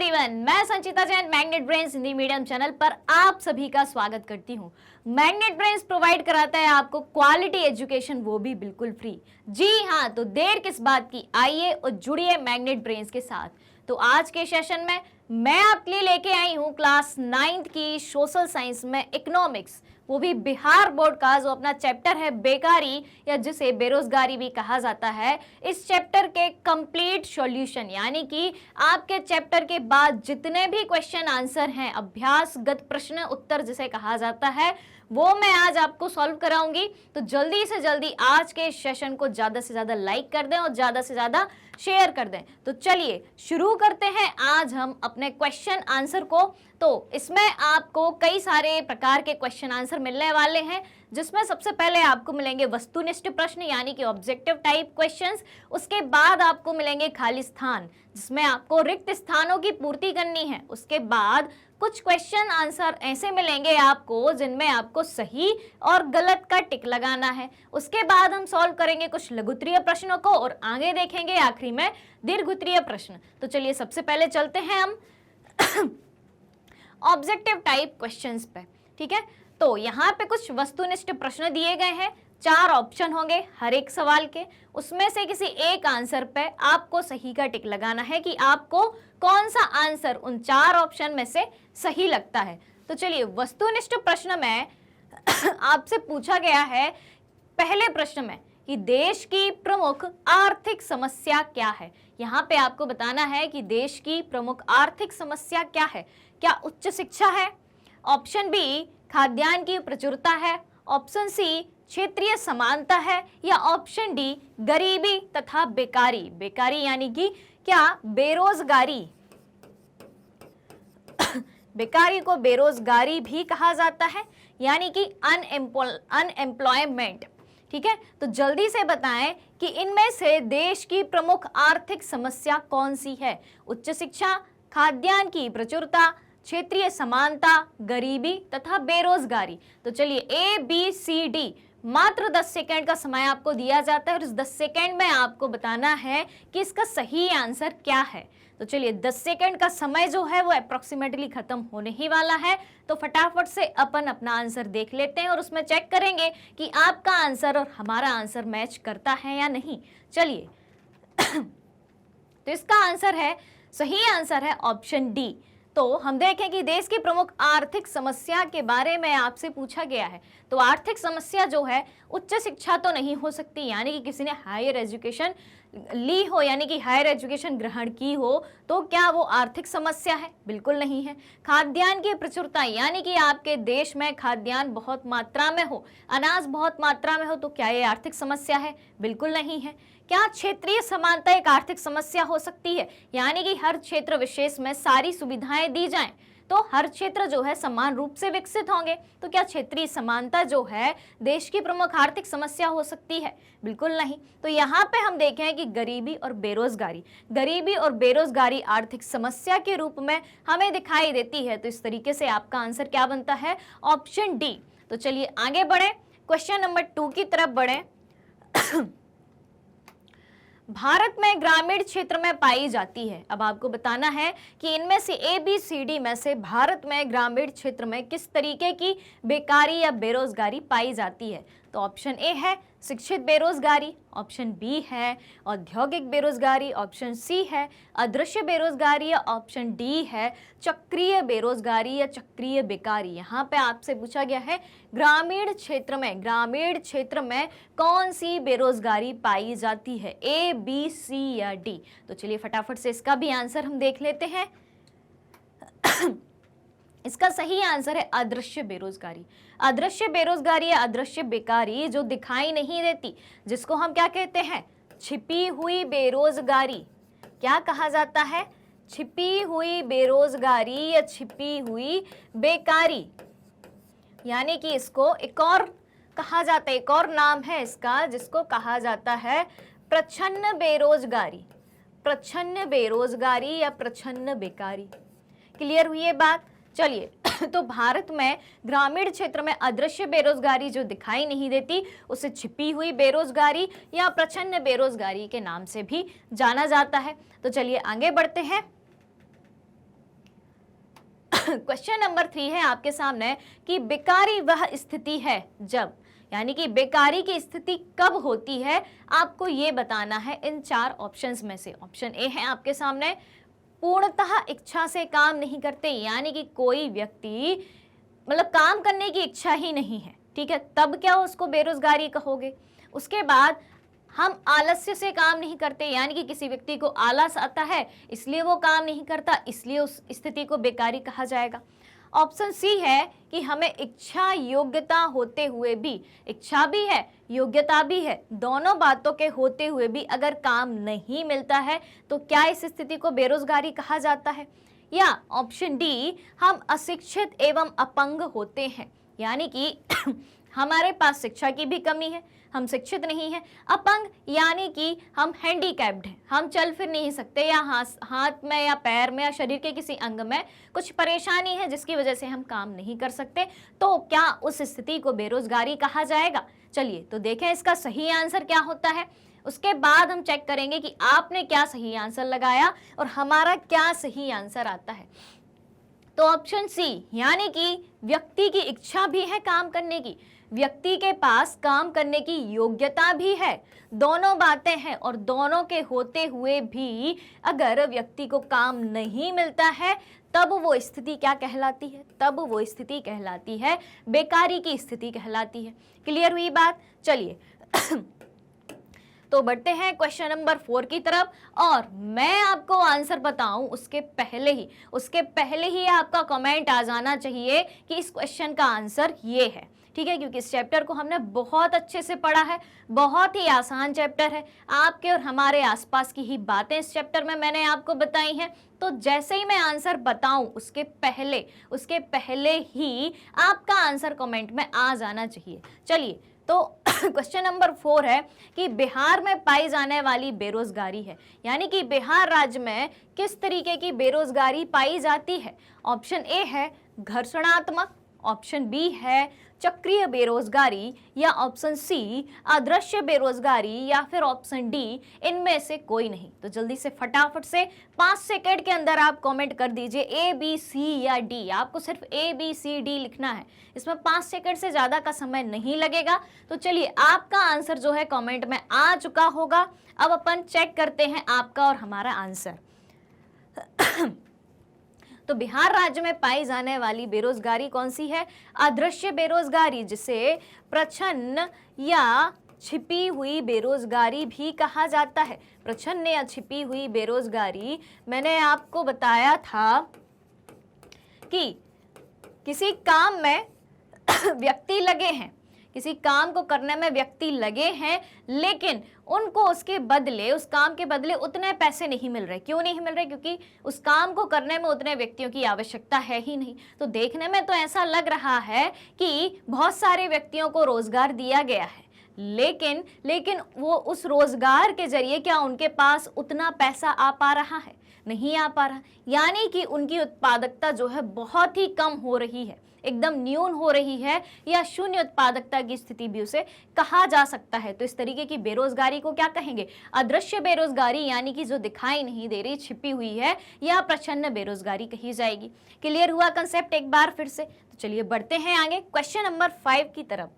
Everyone, मैं Sanchita Jain magnet brains Hindi medium channel पर आप सभी का स्वागत करती हूं। मैग्नेट ब्रेन्स प्रोवाइड कराता है आपको क्वालिटी एजुकेशन, वो भी बिल्कुल फ्री। जी हां, तो देर किस बात की, आइए और जुड़िए मैग्नेट ब्रेन्स के साथ। तो आज के सेशन में मैं आपके लिए लेके आई हूं क्लास 9th की सोशल साइंस में इकोनॉमिक्स, वो भी बिहार बोर्ड का जो अपना चैप्टर है बेकारी या जिसे बेरोजगारी भी कहा जाता है। इस चैप्टर के कंप्लीट सॉल्यूशन यानी कि आपके चैप्टर के बाद जितने भी क्वेश्चन आंसर हैं, अभ्यासगत प्रश्न उत्तर जिसे कहा जाता है, वो मैं आज आपको सॉल्व कराऊंगी। तो जल्दी से जल्दी आज के सेशन को ज्यादा से ज्यादा लाइक कर दें और ज्यादा से ज्यादा शेयर कर दें। तो चलिए शुरू करते हैं आज हम अपने क्वेश्चन आंसर को। तो इसमें आपको कई सारे प्रकार के क्वेश्चन आंसर मिलने वाले हैं, जिसमें सबसे पहले आपको मिलेंगे वस्तुनिष्ठ प्रश्न यानी कि ऑब्जेक्टिव टाइप क्वेश्चंस। उसके बाद आपको मिलेंगे खाली स्थान, जिसमें आपको रिक्त स्थानों की पूर्ति करनी है। उसके बाद कुछ क्वेश्चन आंसर ऐसे मिलेंगे आपको जिनमें आपको सही और गलत का टिक लगाना है। उसके बाद हम सॉल्व करेंगे कुछ लघुत्तरीय प्रश्नों को और आगे देखेंगे आखिरी में दीर्घोत्तरीय प्रश्न। तो चलिए सबसे पहले चलते हैं हम ऑब्जेक्टिव टाइप क्वेश्चंस पे। ठीक है, तो यहाँ पे कुछ वस्तुनिष्ठ प्रश्न दिए गए हैं, 4 ऑप्शन होंगे हर एक सवाल के। उसमें से किसी एक आंसर पे आपको सही का टिक लगाना है कि आपको कौन सा आंसर उन 4 ऑप्शन में से सही लगता है। तो चलिए वस्तुनिष्ठ प्रश्न में आपसे पूछा गया है पहले प्रश्न में कि देश की प्रमुख आर्थिक समस्या क्या है। यहाँ पे आपको बताना है कि देश की प्रमुख आर्थिक समस्या क्या है। क्या उच्च शिक्षा है, ऑप्शन बी खाद्यान्न की प्रचुरता है, ऑप्शन सी क्षेत्रीय समानता है, या ऑप्शन डी गरीबी तथा बेकारी। बेकारी यानी कि क्या बेरोजगारी, बेकारी को बेरोजगारी भी कहा जाता है यानी कि अनएम्प्लॉयमेंट। ठीक है, तो जल्दी से बताएं कि इनमें से देश की प्रमुख आर्थिक समस्या कौन सी है। उच्च शिक्षा, खाद्यान्न की प्रचुरता, क्षेत्रीय समानता, गरीबी तथा बेरोजगारी। तो चलिए ए बी सी डी, मात्र 10 सेकंड का समय आपको दिया जाता है और इस 10 सेकंड में आपको बताना है कि इसका सही आंसर क्या है। तो चलिए 10 सेकंड का समय जो है वो अप्रोक्सीमेटली खत्म होने ही वाला है। तो फटाफट से अपन अपना आंसर देख लेते हैं और उसमें चेक करेंगे कि आपका आंसर और हमारा आंसर मैच करता है या नहीं। चलिए तो इसका आंसर है, सही आंसर है ऑप्शन डी। तो हम देखें कि देश की प्रमुख आर्थिक समस्या के बारे में आपसे पूछा गया है। तो आर्थिक समस्या जो है, उच्च शिक्षा तो नहीं हो सकती यानी कि किसी ने हायर एजुकेशन ली हो यानी कि हायर एजुकेशन ग्रहण की हो, तो क्या वो आर्थिक समस्या है? बिल्कुल नहीं है। खाद्यान्न की प्रचुरता यानी कि आपके देश में खाद्यान्न बहुत मात्रा में हो, अनाज बहुत मात्रा में हो, तो क्या ये आर्थिक समस्या है? बिल्कुल नहीं है। क्या क्षेत्रीय समानता एक आर्थिक समस्या हो सकती है यानी कि हर क्षेत्र विशेष में सारी सुविधाएं दी जाएं तो हर क्षेत्र जो है समान रूप से विकसित होंगे? तो क्या क्षेत्रीय समानता जो है देश की प्रमुख आर्थिक समस्या हो सकती है? बिल्कुल नहीं। तो यहाँ पे हम देखें कि गरीबी और बेरोजगारी, गरीबी और बेरोजगारी आर्थिक समस्या के रूप में हमें दिखाई देती है। तो इस तरीके से आपका आंसर क्या बनता है? Option D. तो चलिए आगे बढ़े, क्वेश्चन नंबर 2 की तरफ बढ़े। भारत में ग्रामीण क्षेत्र में पाई जाती है। अब आपको बताना है कि इनमें से ए बी सी डी में से भारत में ग्रामीण क्षेत्र में किस तरीके की बेकारी या बेरोजगारी पाई जाती है। तो ऑप्शन ए है शिक्षित बेरोजगारी, ऑप्शन बी है औद्योगिक बेरोजगारी, ऑप्शन सी है अदृश्य बेरोजगारी, या ऑप्शन डी है चक्रीय बेरोजगारी या चक्रीय बेकारी। यहाँ पे आपसे पूछा गया है ग्रामीण क्षेत्र में कौन सी बेरोजगारी पाई जाती है, ए बी सी या डी। तो चलिए फटाफट से इसका भी आंसर हम देख लेते हैं। इसका सही आंसर है अदृश्य बेरोजगारी। अदृश्य बेरोजगारी या अदृश्य बेकारी जो दिखाई नहीं देती, जिसको हम क्या कहते हैं? छिपी हुई बेरोजगारी। क्या कहा जाता है? छिपी हुई बेरोजगारी या छिपी हुई बेकारी। यानी कि इसको एक और कहा जाता है, एक और नाम है इसका जिसको कहा जाता है प्रच्छन्न बेरोजगारी। प्रच्छन्न बेरोजगारी या प्रच्छन्न बेकारी। क्लियर हुई ये बात? चलिए तो भारत में ग्रामीण क्षेत्र में अदृश्य बेरोजगारी जो दिखाई नहीं देती उसे छिपी हुई बेरोजगारी या प्रच्छन्न बेरोजगारी के नाम से भी जाना जाता है। तो चलिए आगे बढ़ते हैं। क्वेश्चन नंबर 3 है आपके सामने कि बेकारी वह स्थिति है जब, यानी कि बेकारी की स्थिति कब होती है, आपको ये बताना है इन 4 ऑप्शंस में से। ऑप्शन ए है आपके सामने, पूर्णतः इच्छा से काम नहीं करते, यानी कि कोई व्यक्ति मतलब काम करने की इच्छा ही नहीं है, ठीक है, तब क्या उसको बेरोजगारी कहोगे। उसके बाद हम आलस्य से काम नहीं करते, यानी कि किसी व्यक्ति को आलस आता है इसलिए वो काम नहीं करता, इसलिए उस स्थिति को बेकारी कहा जाएगा। ऑप्शन सी है कि हमें इच्छा योग्यता होते हुए भी, इच्छा भी है योग्यता भी है, दोनों बातों के होते हुए भी अगर काम नहीं मिलता है तो क्या इस स्थिति को बेरोजगारी कहा जाता है। या ऑप्शन डी, हम अशिक्षित एवं अपंग होते हैं, यानी कि हमारे पास शिक्षा की भी कमी है, हम शिक्षित नहीं हैं। अपंग यानी कि हम हैंडीकैप्ड हैं, हम चल फिर नहीं सकते, या हाथ में या पैर में या शरीर के किसी अंग में कुछ परेशानी है जिसकी वजह से हम काम नहीं कर सकते, तो क्या उस स्थिति को बेरोजगारी कहा जाएगा। चलिए तो देखें इसका सही आंसर क्या होता है। उसके बाद हम चेक करेंगे कि आपने क्या सही आंसर लगाया और हमारा क्या सही आंसर आता है। तो ऑप्शन सी, यानी कि व्यक्ति की इच्छा भी है काम करने की, व्यक्ति के पास काम करने की योग्यता भी है, दोनों बातें हैं, और दोनों के होते हुए भी अगर व्यक्ति को काम नहीं मिलता है तब वो स्थिति क्या कहलाती है, तब वो स्थिति कहलाती है बेकारी की स्थिति कहलाती है। क्लियर हुई बात। चलिए तो बढ़ते हैं क्वेश्चन नंबर 4 की तरफ, और मैं आपको आंसर बताऊं उसके पहले ही आपका कमेंट आ जाना चाहिए कि इस क्वेश्चन का आंसर ये है, ठीक है, क्योंकि इस चैप्टर को हमने बहुत अच्छे से पढ़ा है, बहुत ही आसान चैप्टर है, आपके और हमारे आसपास की ही बातें इस चैप्टर में मैंने आपको बताई हैं। तो जैसे ही मैं आंसर बताऊं उसके पहले ही आपका आंसर कमेंट में आ जाना चाहिए। चलिए तो क्वेश्चन नंबर 4 है कि बिहार में पाई जाने वाली बेरोजगारी है, यानी कि बिहार राज्य में किस तरीके की बेरोजगारी पाई जाती है। ऑप्शन ए है घर्षणात्मक, ऑप्शन बी है चक्रीय बेरोजगारी, या ऑप्शन सी अदृश्य बेरोजगारी, या फिर ऑप्शन डी इनमें से कोई नहीं। तो जल्दी से फटाफट से 5 सेकंड के अंदर आप कमेंट कर दीजिए ए बी सी या डी। आपको सिर्फ ए बी सी डी लिखना है, इसमें 5 सेकंड से ज्यादा का समय नहीं लगेगा। तो चलिए आपका आंसर जो है कमेंट में आ चुका होगा। अब अपन चेक करते हैं आपका और हमारा आंसर। तो बिहार राज्य में पाई जाने वाली बेरोजगारी कौन सी है? अदृश्य बेरोजगारी, जिसे प्रच्छन्न या छिपी हुई बेरोजगारी भी कहा जाता है। प्रच्छन्न या छिपी हुई बेरोजगारी मैंने आपको बताया था कि किसी काम में व्यक्ति लगे हैं, किसी काम को करने में व्यक्ति लगे हैं, लेकिन उनको उसके बदले, उस काम के बदले उतने पैसे नहीं मिल रहे। क्यों नहीं मिल रहे? क्योंकि उस काम को करने में उतने व्यक्तियों की आवश्यकता है ही नहीं। तो देखने में तो ऐसा लग रहा है कि बहुत सारे व्यक्तियों को रोजगार दिया गया है, लेकिन वो उस रोजगार के जरिए क्या उनके पास उतना पैसा आ पा रहा है? नहीं आ पा रहा, यानी कि उनकी उत्पादकता जो है बहुत ही कम हो रही है, एकदम न्यून हो रही है, या शून्य उत्पादकता की स्थिति भी उसे कहा जा सकता है। तो इस तरीके की बेरोजगारी को क्या कहेंगे? अदृश्य बेरोजगारी, यानी कि जो दिखाई नहीं दे रही, छिपी हुई है, या प्रच्छन्न बेरोजगारी कही जाएगी। क्लियर हुआ कंसेप्ट एक बार फिर से? तो चलिए बढ़ते हैं आगे क्वेश्चन नंबर 5 की तरफ।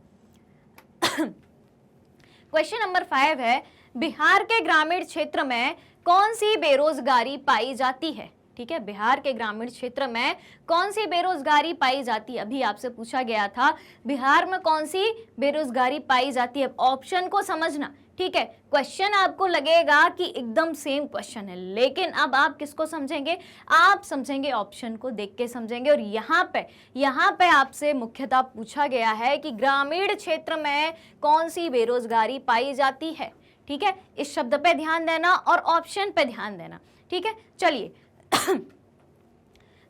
क्वेश्चन नंबर 5 है, बिहार के ग्रामीण क्षेत्र में कौन सी बेरोजगारी पाई जाती है? ठीक है, बिहार के ग्रामीण क्षेत्र में कौन सी बेरोजगारी पाई जाती है? अभी आपसे पूछा गया था बिहार में कौन सी बेरोजगारी पाई जाती है। ऑप्शन को समझना, ठीक है, क्वेश्चन आपको लगेगा कि एकदम सेम क्वेश्चन है, लेकिन अब आप किसको समझेंगे? आप समझेंगे ऑप्शन को देख के समझेंगे। और यहाँ पे आपसे मुख्यतः पूछा गया है कि ग्रामीण क्षेत्र में कौन सी बेरोजगारी पाई जाती है। ठीक है, इस शब्द पे ध्यान देना और ऑप्शन पे ध्यान देना। ठीक है, चलिए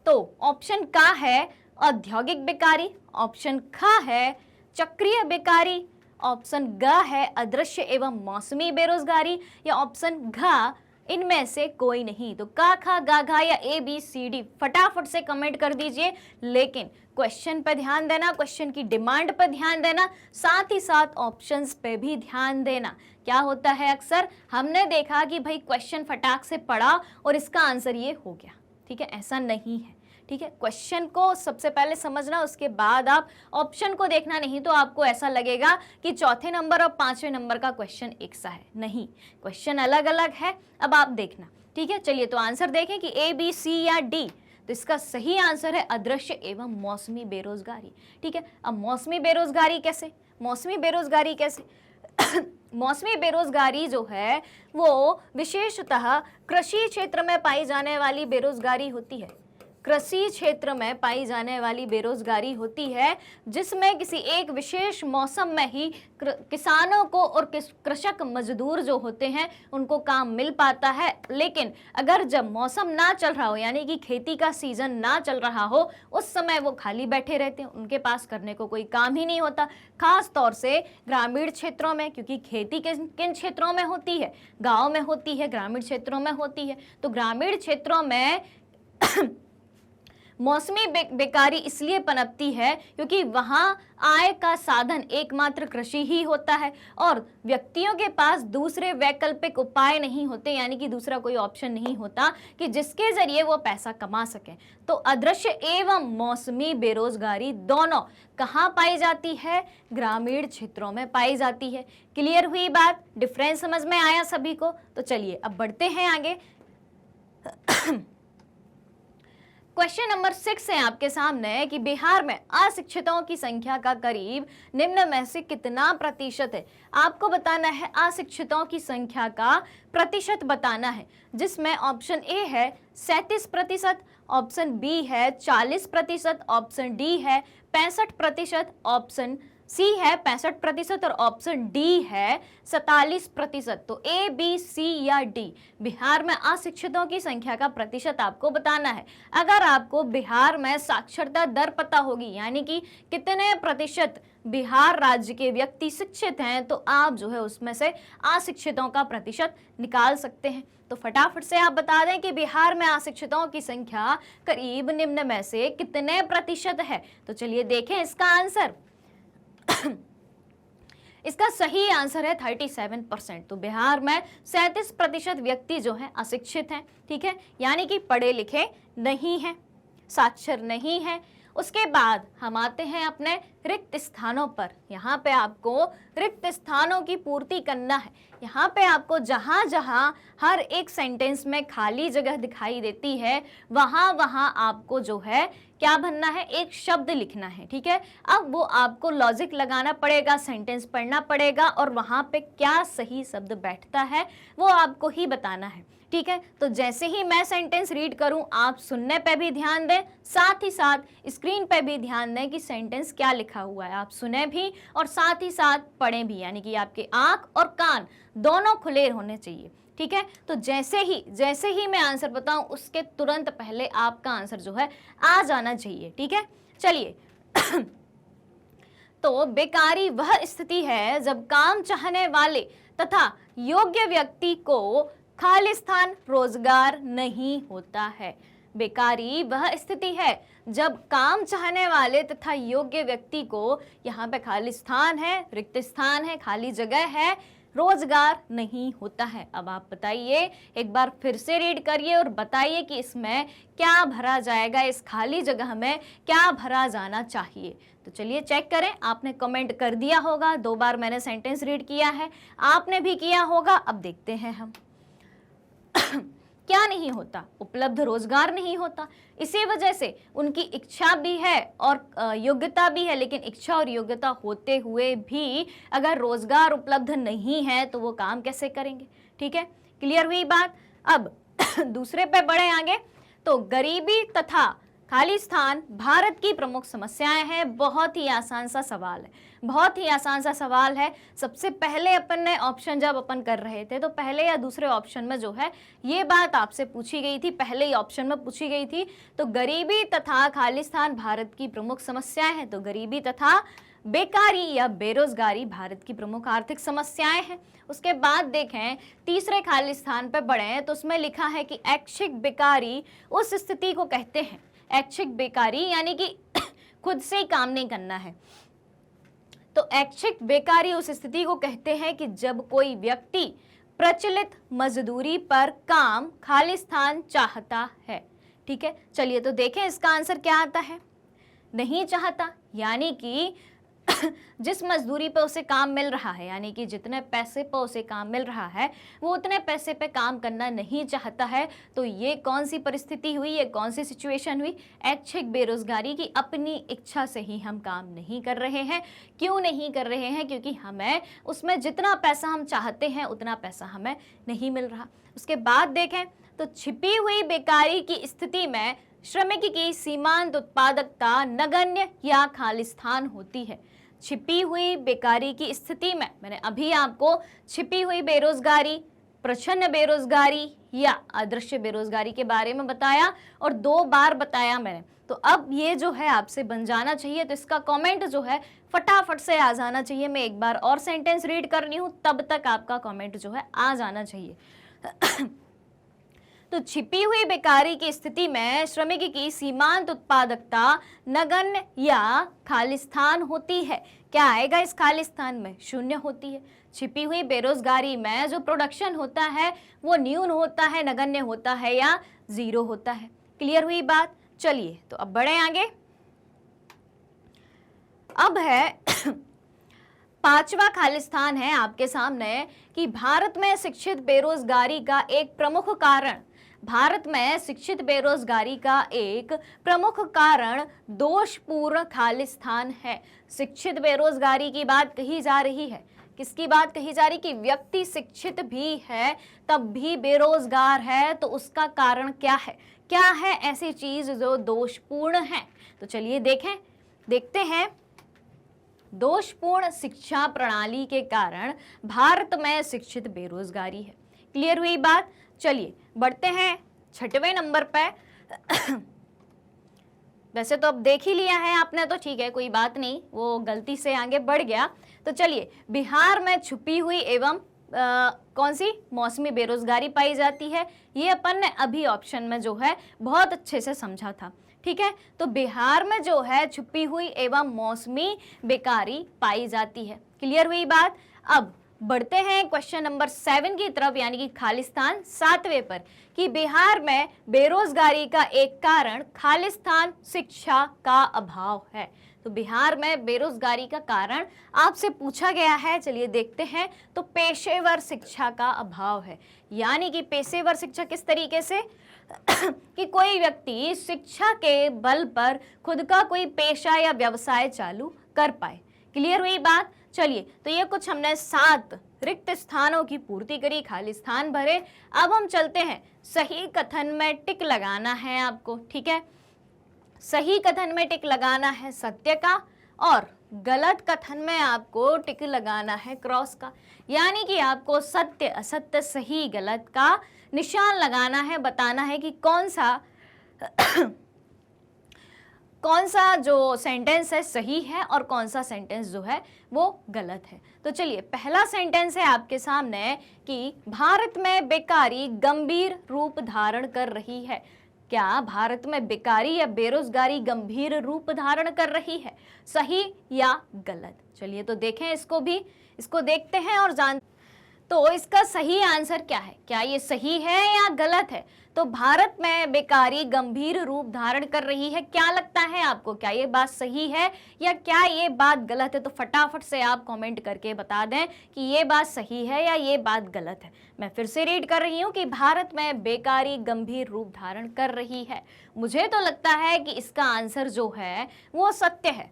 तो ऑप्शन का है औद्योगिक बेकारी, ऑप्शन ख है चक्रीय बेकारी, ऑप्शन ग है अदृश्य एवं मौसमी बेरोजगारी, या ऑप्शन घ इनमें से कोई नहीं। तो का, खा, गा, घा या ए बी सी डी फटाफट से कमेंट कर दीजिए, लेकिन क्वेश्चन पे ध्यान देना, क्वेश्चन की डिमांड पे ध्यान देना, साथ ही साथ ऑप्शंस पे भी ध्यान देना। क्या होता है, अक्सर हमने देखा कि भाई क्वेश्चन फटाक से पढ़ा और इसका आंसर ये हो गया। ठीक है, ऐसा नहीं है। ठीक है, क्वेश्चन को सबसे पहले समझना, उसके बाद आप ऑप्शन को देखना, नहीं तो आपको ऐसा लगेगा कि चौथे नंबर और पांचवें नंबर का क्वेश्चन एक सा है। नहीं, क्वेश्चन अलग अलग है, अब आप देखना। ठीक है, चलिए तो आंसर देखें कि ए, बी, सी या डी। तो इसका सही आंसर है अदृश्य एवं मौसमी बेरोजगारी। ठीक है, अब मौसमी बेरोजगारी कैसे, मौसमी बेरोजगारी कैसे मौसमी बेरोजगारी जो है वो विशेषतः कृषि क्षेत्र में पाई जाने वाली बेरोजगारी होती है। कृषि क्षेत्र में पाई जाने वाली बेरोजगारी होती है, जिसमें किसी एक विशेष मौसम में ही किसानों को और कृषक मजदूर जो होते हैं उनको काम मिल पाता है। लेकिन अगर जब मौसम ना चल रहा हो, यानी कि खेती का सीजन ना चल रहा हो, उस समय वो खाली बैठे रहते हैं, उनके पास करने को कोई काम ही नहीं होता। खास तौर से ग्रामीण क्षेत्रों में, क्योंकि खेती किन क्षेत्रों में होती है, गाँव में होती है, ग्रामीण क्षेत्रों में होती है। तो ग्रामीण क्षेत्रों में मौसमी बेकारी इसलिए पनपती है क्योंकि वहां आय का साधन एकमात्र कृषि ही होता है और व्यक्तियों के पास दूसरे वैकल्पिक उपाय नहीं होते, यानी कि दूसरा कोई ऑप्शन नहीं होता कि जिसके जरिए वो पैसा कमा सकें। तो अदृश्य एवं मौसमी बेरोजगारी दोनों कहाँ पाई जाती है, ग्रामीण क्षेत्रों में पाई जाती है। क्लियर हुई बात, डिफरेंस समझ में आया सभी को? तो चलिए अब बढ़ते हैं आगे। क्वेश्चन नंबर 6 है आपके सामने कि बिहार में अशिक्षितों की संख्या का करीब निम्न में से कितना प्रतिशत है। आपको बताना है अशिक्षितों की संख्या का प्रतिशत बताना है, जिसमें ऑप्शन ए है 37%, ऑप्शन बी है 40%, ऑप्शन डी है 65%, ऑप्शन सी है 65% और ऑप्शन डी है 47%। तो ए, बी, सी या डी, बिहार में अशिक्षितों की संख्या का प्रतिशत आपको बताना है। अगर आपको बिहार में साक्षरता दर पता होगी, यानी कि कितने प्रतिशत बिहार राज्य के व्यक्ति शिक्षित हैं, तो आप जो है उसमें से अशिक्षितों का प्रतिशत निकाल सकते हैं। तो फटाफट से आप बता दें कि बिहार में अशिक्षितों की संख्या करीब निम्न में से कितने प्रतिशत है। तो चलिए देखें इसका आंसर। इसका सही आंसर है 37%। तो बिहार में 37% व्यक्ति जो हैं अशिक्षित हैं। ठीक है, यानी कि पढ़े लिखे नहीं हैं, साक्षर नहीं हैं। उसके बाद हम आते हैं अपने रिक्त स्थानों पर। यहाँ पे आपको रिक्त स्थानों की पूर्ति करना है। यहाँ पे आपको जहाँ जहाँ हर एक सेंटेंस में खाली जगह दिखाई देती है, वहाँ वहाँ आपको जो है क्या भरना है, एक शब्द लिखना है। ठीक है, अब वो आपको लॉजिक लगाना पड़ेगा, सेंटेंस पढ़ना पड़ेगा और वहाँ पे क्या सही शब्द बैठता है वो आपको ही बताना है। ठीक है, तो जैसे ही मैं सेंटेंस रीड करूं आप सुनने पे भी ध्यान दें, साथ ही साथ स्क्रीन पे भी ध्यान दें कि सेंटेंस क्या लिखा हुआ है। आप सुने भी और साथ ही साथ पढ़ें भी, यानी कि आपके आंख और कान दोनों खुले होने चाहिए। ठीक है, तो जैसे ही मैं आंसर बताऊं उसके तुरंत पहले आपका आंसर जो है आ जाना चाहिए। ठीक है, चलिए तो बेकारी वह स्थिति है जब काम चाहने वाले तथा योग्य व्यक्ति को खालिस्तान रोजगार नहीं होता है। बेकारी वह स्थिति है जब काम चाहने वाले तथा योग्य व्यक्ति को, यहाँ पे खालिस्तान है, रिक्त स्थान है, खाली जगह है, रोजगार नहीं होता है। अब आप बताइए, एक बार फिर से रीड करिए और बताइए कि इसमें क्या भरा जाएगा, इस खाली जगह में क्या भरा जाना चाहिए। तो चलिए चेक करें। आपने कमेंट कर दिया होगा, 2 बार मैंने सेंटेंस रीड किया है, आपने भी किया होगा। अब देखते हैं हम क्या नहीं होता, उपलब्ध रोजगार नहीं होता। इसी वजह से उनकी इच्छा भी है और योग्यता भी है, लेकिन इच्छा और योग्यता होते हुए भी अगर रोजगार उपलब्ध नहीं है तो वो काम कैसे करेंगे। ठीक है, क्लियर हुई बात। अब दूसरे पे बढ़े आगे। तो गरीबी तथा खालिस्तान भारत की प्रमुख समस्याएं हैं। बहुत ही आसान सा सवाल है, बहुत ही आसान सा सवाल है। सबसे पहले अपन ने ऑप्शन जब अपन कर रहे थे तो पहले या दूसरे ऑप्शन में जो है ये बात आपसे पूछी गई थी, पहले ही ऑप्शन में पूछी गई थी। तो गरीबी तथा खालिस्तान भारत की प्रमुख समस्याएं हैं। तो गरीबी तथा बेकारी या बेरोजगारी भारत की प्रमुख आर्थिक समस्याएं हैं। उसके बाद देखें तीसरे खालिस्तान पे बढ़े तो उसमें लिखा है कि ऐच्छिक बेकारी उस स्थिति को कहते हैं, ऐच्छिक बेकारी यानी कि खुद से ही काम नहीं करना है। तो ऐच्छिक बेकारी उस स्थिति को कहते हैं कि जब कोई व्यक्ति प्रचलित मजदूरी पर काम खालिस्तान चाहता है। ठीक है, चलिए तो देखें इसका आंसर क्या आता है। नहीं चाहता यानी कि जिस मजदूरी पे उसे काम मिल रहा है, यानी कि जितने पैसे पे उसे काम मिल रहा है वो उतने पैसे पे काम करना नहीं चाहता है। तो ये कौन सी परिस्थिति हुई, ये कौन सी सिचुएशन हुई? ऐच्छिक बेरोजगारी की अपनी इच्छा से ही हम काम नहीं कर रहे हैं। क्यों नहीं कर रहे हैं? क्योंकि हमें उसमें जितना पैसा हम चाहते हैं उतना पैसा हमें नहीं मिल रहा। उसके बाद देखें तो छिपी हुई बेकारी की स्थिति में श्रमिक की सीमांत उत्पादकता नगण्य या खालिस्तान होती है। छिपी हुई बेकारी की स्थिति में मैंने अभी आपको छिपी हुई बेरोजगारी, प्रच्छन्न बेरोजगारी या अदृश्य बेरोजगारी के बारे में बताया और 2 बार बताया मैंने। तो अब ये जो है आपसे बन जाना चाहिए, तो इसका कमेंट जो है फटाफट से आ जाना चाहिए। मैं एक बार और सेंटेंस रीड कर रही हूँ, तब तक आपका कमेंट जो है आ जाना चाहिए। तो छिपी हुई बेकारी की स्थिति में श्रमिक की सीमांत उत्पादकता नगण्य या खालिस्तान होती है। क्या आएगा इस खालिस्तान में? शून्य होती है। छिपी हुई बेरोजगारी में जो प्रोडक्शन होता है वो न्यून होता है, नगण्य होता है या 0 होता है। क्लियर हुई बात? चलिए तो अब बढ़े आगे। अब है 5वां खालिस्तान है आपके सामने कि भारत में शिक्षित बेरोजगारी का एक प्रमुख कारण, भारत में शिक्षित बेरोजगारी का एक प्रमुख कारण दोषपूर्ण खालिस्तान है। शिक्षित बेरोजगारी की बात कही जा रही है। किसकी बात कही जा रही? कि व्यक्ति शिक्षित भी है तब भी बेरोजगार है, तो उसका कारण क्या है? क्या है ऐसी चीज जो दोषपूर्ण है? तो चलिए देखते हैं। दोषपूर्ण शिक्षा प्रणाली के कारण भारत में शिक्षित बेरोजगारी है। क्लियर हुई बात? चलिए बढ़ते हैं 6वें नंबर पे। वैसे तो अब देख ही लिया है आपने, तो ठीक है कोई बात नहीं, वो गलती से आगे बढ़ गया। तो चलिए, बिहार में छुपी हुई एवं कौन सी मौसमी बेरोजगारी पाई जाती है, ये अपन ने अभी ऑप्शन में जो है बहुत अच्छे से समझा था। ठीक है, तो बिहार में जो है छुपी हुई एवं मौसमी बेकारी पाई जाती है। क्लियर हुई बात? अब बढ़ते हैं क्वेश्चन नंबर 7 की तरफ, यानी कि खालिस्तान 7वें पर, कि बिहार में बेरोजगारी का एक कारण खालिस्तान शिक्षा का अभाव है। तो बिहार में बेरोजगारी का कारण आपसे पूछा गया है। चलिए देखते हैं। तो पेशेवर शिक्षा का अभाव है, यानी कि पेशेवर शिक्षा किस तरीके से कि कोई व्यक्ति शिक्षा के बल पर खुद का कोई पेशा या व्यवसाय चालू कर पाए। क्लियर हुई बात? चलिए, तो ये कुछ हमने 7 रिक्त स्थानों की पूर्ति करी, खाली स्थान भरे। अब हम चलते हैं, सही कथन में टिक लगाना है आपको। ठीक है, सही कथन में टिक लगाना है सत्य का, और गलत कथन में आपको टिक लगाना है क्रॉस का, यानी कि आपको सत्य असत्य सही गलत का निशान लगाना है, बताना है कि कौन सा जो सेंटेंस है सही है और कौन सा सेंटेंस जो है वो गलत है। तो चलिए, पहला सेंटेंस है आपके सामने कि भारत में बेकारी गंभीर रूप धारण कर रही है। क्या भारत में बेकारी या बेरोजगारी गंभीर रूप धारण कर रही है? सही या गलत? चलिए तो देखें, इसको देखते हैं और तो इसका सही आंसर क्या है? क्या ये सही है या गलत है? तो भारत में बेकारी गंभीर रूप धारण कर रही है, क्या लगता है आपको? क्या ये बात सही है या क्या ये बात गलत है? तो फटाफट से आप कमेंट करके बता दें कि ये बात सही है या ये बात गलत है। मैं फिर से रीड कर रही हूँ कि भारत में बेकारी गंभीर रूप धारण कर रही है। मुझे तो लगता है कि इसका आंसर जो है वो सत्य है।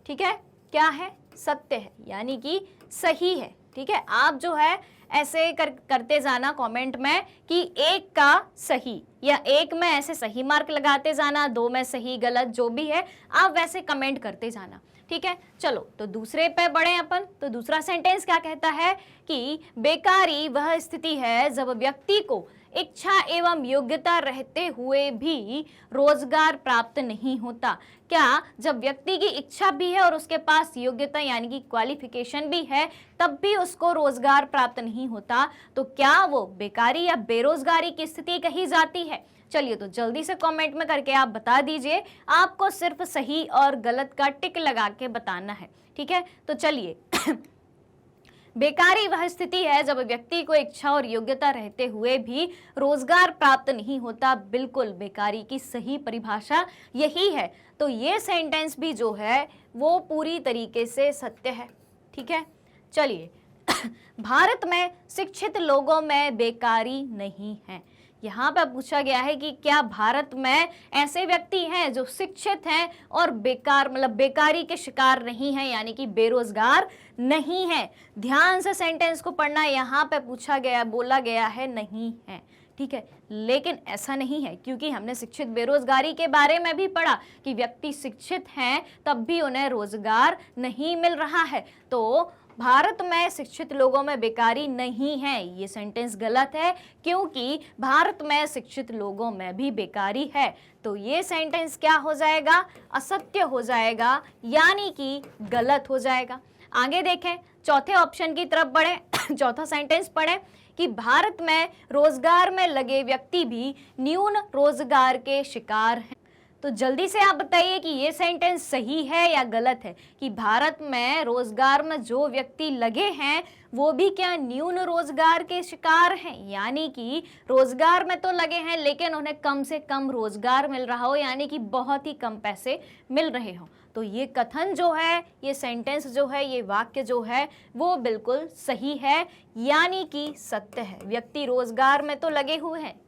ठीक है, क्या है? सत्य है, यानी कि सही है। ठीक है, आप जो है ऐसे करते जाना कमेंट में कि 1 का सही, या 1 में ऐसे सही मार्क लगाते जाना, 2 में सही गलत, जो भी है आप वैसे कमेंट करते जाना। ठीक है, चलो तो दूसरे पे बढ़े अपन। तो दूसरा सेंटेंस क्या कहता है कि बेकारी वह स्थिति है जब व्यक्ति को इच्छा एवं योग्यता रहते हुए भी रोजगार प्राप्त नहीं होता। क्या जब व्यक्ति की इच्छा भी है और उसके पास योग्यता यानी कि क्वालिफिकेशन भी है, तब भी उसको रोजगार प्राप्त नहीं होता, तो क्या वो बेकारी या बेरोजगारी की स्थिति कही जाती है? चलिए तो जल्दी से कमेंट में करके आप बता दीजिए। आपको सिर्फ सही और गलत का टिक लगा के बताना है। ठीक है, तो चलिए बेकारी वह स्थिति है जब व्यक्ति को इच्छा और योग्यता रहते हुए भी रोजगार प्राप्त नहीं होता। बिल्कुल, बेकारी की सही परिभाषा यही है। तो ये सेंटेंस भी जो है वो पूरी तरीके से सत्य है। ठीक है, चलिए भारत में शिक्षित लोगों में बेकारी नहीं है। यहाँ पे पूछा गया है कि क्या भारत में ऐसे व्यक्ति हैं जो शिक्षित हैं और बेकार मतलब बेकारी के शिकार नहीं हैं, यानी कि बेरोजगार नहीं है। ध्यान से सेंटेंस को पढ़ना, यहाँ पे पूछा गया बोला गया है नहीं है। ठीक है, लेकिन ऐसा नहीं है, क्योंकि हमने शिक्षित बेरोजगारी के बारे में भी पढ़ा कि व्यक्ति शिक्षित हैं तब भी उन्हें रोजगार नहीं मिल रहा है। तो भारत में शिक्षित लोगों में बेकारी नहीं है, ये सेंटेंस गलत है, क्योंकि भारत में शिक्षित लोगों में भी बेकारी है। तो ये सेंटेंस क्या हो जाएगा? असत्य हो जाएगा, यानी कि गलत हो जाएगा। आगे देखें, चौथे ऑप्शन की तरफ बढ़ें। चौथा सेंटेंस पढ़ें कि भारत में रोजगार में लगे व्यक्ति भी न्यून रोजगार के शिकार हैं। तो जल्दी से आप बताइए कि ये सेंटेंस सही है या गलत है, कि भारत में रोजगार में जो व्यक्ति लगे हैं वो भी क्या न्यून रोजगार के शिकार हैं, यानी कि रोजगार में तो लगे हैं लेकिन उन्हें कम से कम रोजगार मिल रहा हो, यानी कि बहुत ही कम पैसे मिल रहे हो। तो ये कथन जो है, ये सेंटेंस जो है, ये वाक्य जो है वो बिल्कुल सही है, यानी कि सत्य है। व्यक्ति रोजगार में तो लगे हुए हैं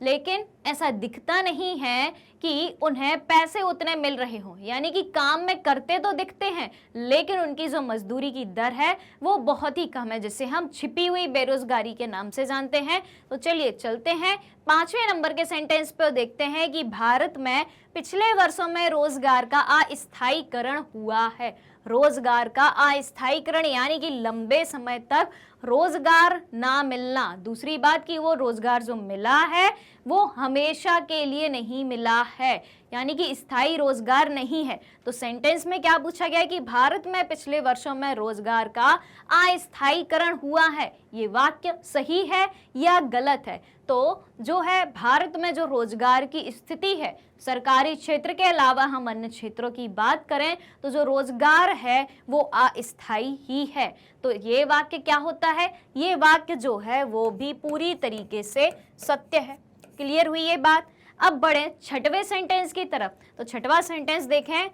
लेकिन ऐसा दिखता नहीं है कि उन्हें पैसे उतने मिल रहे हों, यानी कि काम में करते तो दिखते हैं लेकिन उनकी जो मजदूरी की दर है वो बहुत ही कम है, जिसे हम छिपी हुई बेरोजगारी के नाम से जानते हैं। तो चलिए चलते हैं 5वें नंबर के सेंटेंस पर, देखते हैं कि भारत में पिछले वर्षों में रोजगार का अस्थायीकरण हुआ है। रोजगार का अस्थायीकरण यानी कि लंबे समय तक रोजगार ना मिलना। दूसरी बात कि वो रोजगार जो मिला है वो हमेशा के लिए नहीं मिला है, यानी कि स्थायी रोजगार नहीं है। तो सेंटेंस में क्या पूछा गया है कि भारत में पिछले वर्षों में रोजगार का अस्थायीकरण हुआ है। ये वाक्य सही है या गलत है? तो जो है भारत में जो रोजगार की स्थिति है, सरकारी क्षेत्र के अलावा हम अन्य क्षेत्रों की बात करें तो जो रोजगार है वो अस्थायी ही है। तो ये वाक्य क्या होता है? ये वाक्य जो है वो भी पूरी तरीके से सत्य है। क्लियर हुई ये बात? अब बढ़े 6वें सेंटेंस की तरफ। तो 6वां सेंटेंस देखें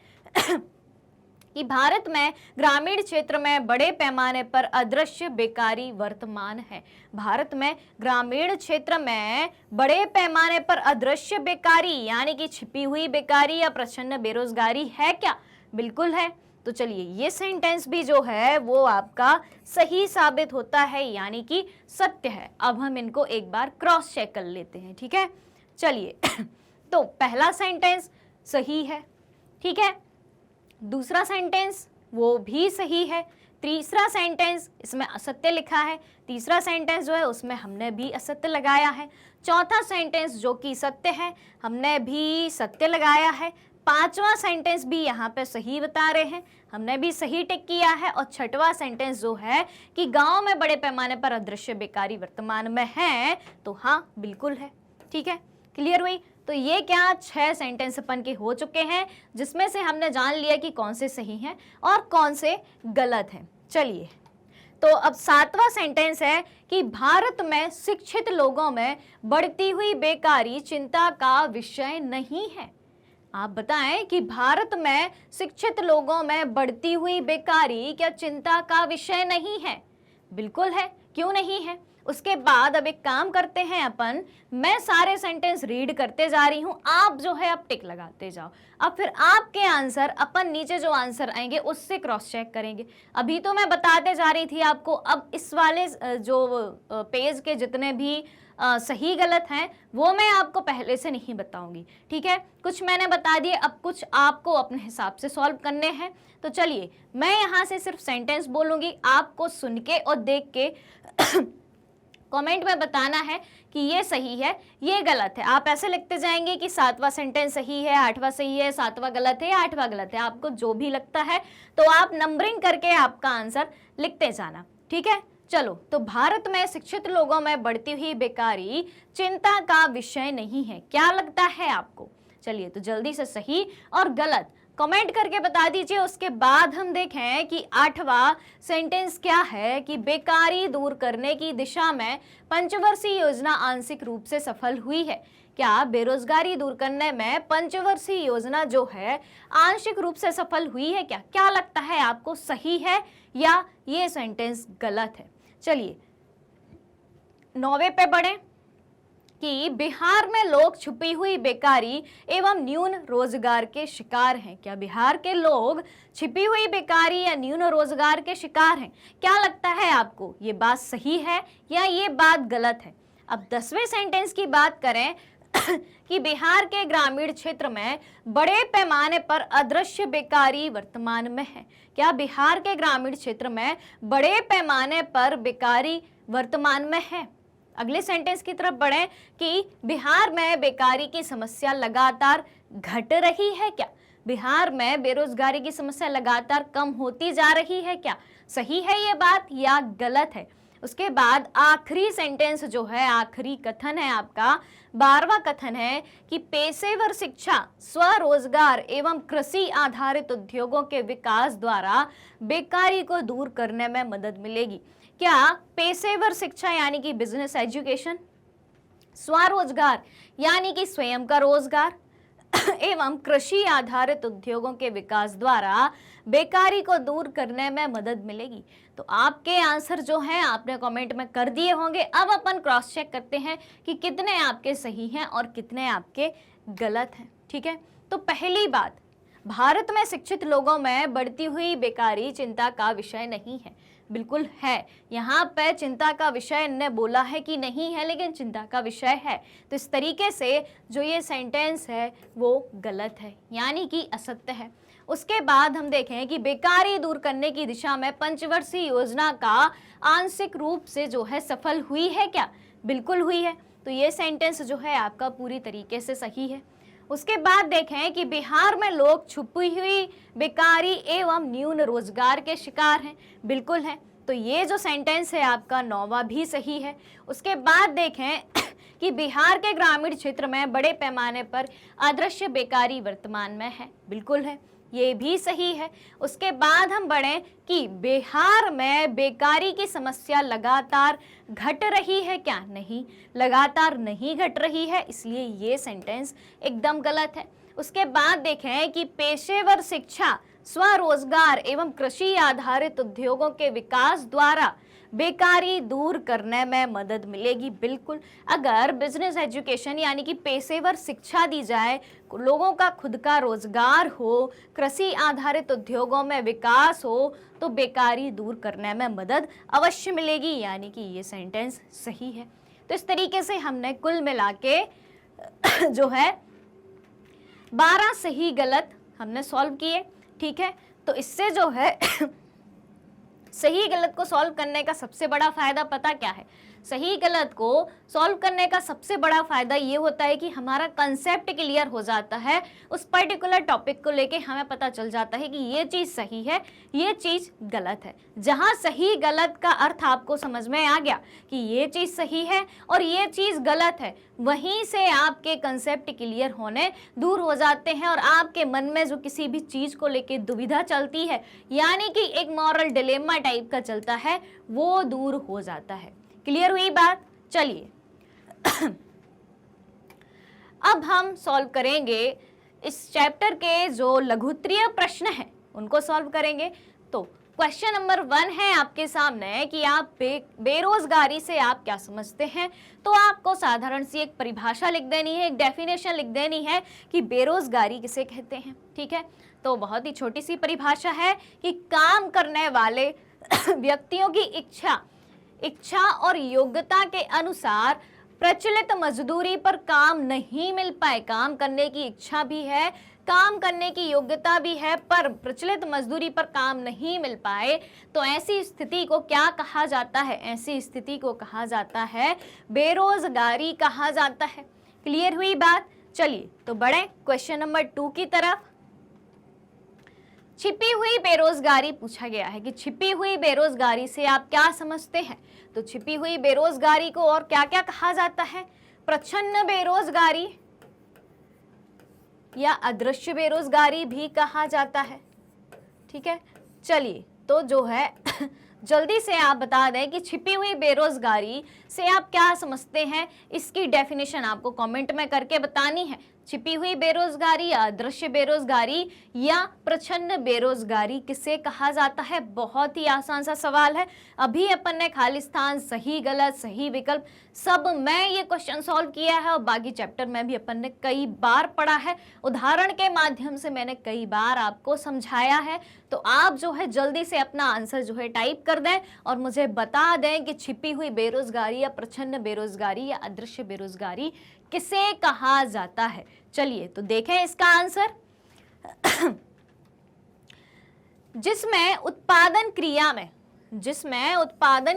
कि भारत में ग्रामीण क्षेत्र में बड़े पैमाने पर अदृश्य बेकारी वर्तमान है। भारत में ग्रामीण क्षेत्र में बड़े पैमाने पर अदृश्य बेकारी यानी कि छिपी हुई बेकारी या प्रचंड बेरोजगारी है क्या? बिल्कुल है। तो चलिए ये सेंटेंस भी जो है वो आपका सही साबित होता है, यानी कि सत्य है। अब हम इनको एक बार क्रॉस चेक कर लेते हैं। ठीक है, चलिए तो पहला सेंटेंस सही है, ठीक है, दूसरा सेंटेंस वो भी सही है, तीसरा सेंटेंस इसमें असत्य लिखा है, तीसरा सेंटेंस जो है उसमें हमने भी असत्य लगाया है, चौथा सेंटेंस जो कि सत्य है हमने भी सत्य लगाया है, पांचवा सेंटेंस भी यहाँ पे सही बता रहे हैं, हमने भी सही टिक किया है, और छठवां सेंटेंस जो है कि गांव में बड़े पैमाने पर अदृश्य बेकारी वर्तमान में है, तो हाँ बिल्कुल है। ठीक है, क्लियर हुई? तो ये क्या 6 सेंटेंस अपन के हो चुके हैं, जिसमें से हमने जान लिया कि कौन से सही हैं और कौन से गलत हैं। चलिए तो अब 7वां सेंटेंस है कि भारत में शिक्षित लोगों में बढ़ती हुई बेकारी चिंता का विषय नहीं है। आप बताएं कि भारत में शिक्षित लोगों में बढ़ती हुई बेकारी क्या चिंता का विषय नहीं है? बिल्कुल है, क्यों नहीं है? उसके बाद अब एक काम करते हैं अपन, मैं सारे सेंटेंस रीड करते जा रही हूं, आप जो है अब टिक लगाते जाओ। अब फिर आपके आंसर अपन नीचे जो आंसर आएंगे उससे क्रॉस चेक करेंगे। अभी तो मैं बताते जा रही थी आपको, अब इस वाले जो पेज के जितने भी सही गलत हैं वो मैं आपको पहले से नहीं बताऊंगी। ठीक है, कुछ मैंने बता दिए, अब कुछ आपको अपने हिसाब से सॉल्व करने हैं। तो चलिए मैं यहाँ से सिर्फ सेंटेंस बोलूंगी, आपको सुन के और देख के कमेंट में बताना है कि ये सही है ये गलत है। आप ऐसे लिखते जाएंगे कि 7वां सेंटेंस सही है, 8वां सही है, 7वां गलत है या 8वां गलत है, आपको जो भी लगता है तो आप नंबरिंग करके आपका आंसर लिखते जाना। ठीक है, चलो तो भारत में शिक्षित लोगों में बढ़ती हुई बेकारी चिंता का विषय नहीं है। क्या लगता है आपको? चलिए तो जल्दी से सही और गलत कमेंट करके बता दीजिए। उसके बाद हम देखें कि 8वां सेंटेंस क्या है कि बेकारी दूर करने की दिशा में पंचवर्षीय योजना आंशिक रूप से सफल हुई है। क्या बेरोजगारी दूर करने में पंचवर्षीय योजना जो है आंशिक रूप से सफल हुई है? क्या लगता है आपको, सही है या ये सेंटेंस गलत है? चलिए 9वें पे बढ़े कि बिहार में लोग छुपी हुई बेकारी एवं न्यून रोजगार के शिकार हैं। क्या बिहार के लोग छिपी हुई बेकारी या न्यून रोजगार के शिकार हैं? क्या लगता है आपको, ये बात सही है या ये बात गलत है? अब 10वें सेंटेंस की बात करें कि बिहार के ग्रामीण क्षेत्र में बड़े पैमाने पर अदृश्य बेकारी वर्तमान में है। क्या बिहार के ग्रामीण क्षेत्र में बड़े पैमाने पर बेकारी वर्तमान में है? अगले सेंटेंस की तरफ बढ़ें कि बिहार में बेकारी की समस्या लगातार घट रही है। क्या बिहार में बेरोजगारी की समस्या लगातार कम होती जा रही है? क्या सही है ये बात या गलत है? उसके बाद आखिरी सेंटेंस जो है, आखिरी कथन है आपका 12वां कथन है कि पेशेवर शिक्षा, स्वरोजगार एवं कृषि आधारित उद्योगों के विकास द्वारा बेकारी को दूर करने में मदद मिलेगी। क्या पेशेवर शिक्षा यानी कि बिजनेस एजुकेशन, स्वरोजगार यानी कि स्वयं का रोजगार एवं कृषि आधारित उद्योगों के विकास द्वारा बेकारी को दूर करने में मदद मिलेगी? तो आपके आंसर जो है आपने कमेंट में कर दिए होंगे। अब अपन क्रॉस चेक करते हैं कि कितने आपके सही हैं और कितने आपके गलत हैं। ठीक है, तो पहली बात, भारत में शिक्षित लोगों में बढ़ती हुई बेकारी चिंता का विषय नहीं है। बिल्कुल है, यहाँ पे चिंता का विषय ने बोला है कि नहीं है, लेकिन चिंता का विषय है। तो इस तरीके से जो ये सेंटेंस है वो गलत है, यानी कि असत्य है। उसके बाद हम देखें कि बेकारी दूर करने की दिशा में पंचवर्षीय योजना का आंशिक रूप से जो है सफल हुई है। क्या बिल्कुल हुई है, तो ये सेंटेंस जो है आपका पूरी तरीके से सही है। उसके बाद देखें कि बिहार में लोग छुपी हुई बेकारी एवं न्यून रोजगार के शिकार हैं। बिल्कुल है, तो ये जो सेंटेंस है आपका 9वां भी सही है। उसके बाद देखें कि बिहार के ग्रामीण क्षेत्र में बड़े पैमाने पर अदृश्य बेकारी वर्तमान में है। बिल्कुल है, ये भी सही है। उसके बाद हम बढ़ें कि बिहार में बेकारी की समस्या लगातार घट रही है। क्या नहीं, लगातार नहीं घट रही है, इसलिए ये सेंटेंस एकदम गलत है। उसके बाद देखें कि पेशेवर शिक्षा, स्वरोजगार एवं कृषि आधारित उद्योगों के विकास द्वारा बेकारी दूर करने में मदद मिलेगी। बिल्कुल, अगर बिजनेस एजुकेशन यानी कि पेशेवर शिक्षा दी जाए, लोगों का खुद का रोजगार हो, कृषि आधारित उद्योगों में विकास हो, तो बेकारी दूर करने में मदद अवश्य मिलेगी, यानी कि ये सेंटेंस सही है। तो इस तरीके से हमने कुल मिला के जो है 12 सही गलत हमने सॉल्व किए। ठीक है, तो इससे जो है सही गलत को सॉल्व करने का सबसे बड़ा फायदा पता क्या है? सही गलत को सॉल्व करने का सबसे बड़ा फायदा ये होता है कि हमारा कंसेप्ट क्लियर हो जाता है। उस पर्टिकुलर टॉपिक को लेके हमें पता चल जाता है कि ये चीज़ सही है, ये चीज़ गलत है। जहाँ सही गलत का अर्थ आपको समझ में आ गया कि ये चीज़ सही है और ये चीज़ गलत है, वहीं से आपके कंसेप्ट क्लियर होने दूर हो जाते हैं और आपके मन में जो किसी भी चीज़ को लेके दुविधा चलती है, यानी कि एक मॉरल डिलेमा टाइप का चलता है, वो दूर हो जाता है। क्लियर हुई बात? चलिए अब हम सॉल्व करेंगे इस चैप्टर के जो लघुत्तरीय प्रश्न हैं उनको सॉल्व करेंगे। तो क्वेश्चन नंबर 1 है आपके सामने कि आप बेरोजगारी से आप क्या समझते हैं। तो आपको साधारण सी एक परिभाषा लिख देनी है, एक डेफिनेशन लिख देनी है कि बेरोजगारी किसे कहते हैं। ठीक है, तो बहुत ही छोटी सी परिभाषा है कि काम करने वाले व्यक्तियों की इच्छा और योग्यता के अनुसार प्रचलित मजदूरी पर काम नहीं मिल पाए। काम करने की इच्छा भी है, काम करने की योग्यता भी है, पर प्रचलित मजदूरी पर काम नहीं मिल पाए, तो ऐसी स्थिति को क्या कहा जाता है? ऐसी स्थिति को कहा जाता है बेरोजगारी कहा जाता है। क्लियर हुई बात? चलिए तो बढ़े क्वेश्चन नंबर 2 की तरफ। छिपी हुई बेरोजगारी पूछा गया है कि छिपी हुई बेरोजगारी से आप क्या समझते हैं। तो छिपी हुई बेरोजगारी को और क्या क्या कहा जाता है? प्रच्छन्न बेरोजगारी, या अदृश्य बेरोजगारी भी कहा जाता है। ठीक है, चलिए तो जो है जल्दी से आप बता दें कि छिपी हुई बेरोजगारी से आप क्या समझते हैं, इसकी डेफिनेशन आपको कमेंट में करके बतानी है। छिपी हुई बेरोजगारी या अदृश्य बेरोजगारी या प्रच्छन्न बेरोजगारी किसे कहा जाता है? बहुत ही आसान सा सवाल है। अभी अपन ने खाली स्थान, सही गलत, सही विकल्प सब मैं ये क्वेश्चन सॉल्व किया है और बाकी चैप्टर में भी अपन ने कई बार पढ़ा है, उदाहरण के माध्यम से मैंने कई बार आपको समझाया है। तो आप जो है जल्दी से अपना आंसर जो है टाइप कर दें और मुझे बता दें कि छिपी हुई बेरोजगारी या प्रच्छन्न बेरोजगारी या अदृश्य बेरोजगारी किसे कहा जाता है। चलिए तो देखें इसका आंसर। जिसमें उत्पादन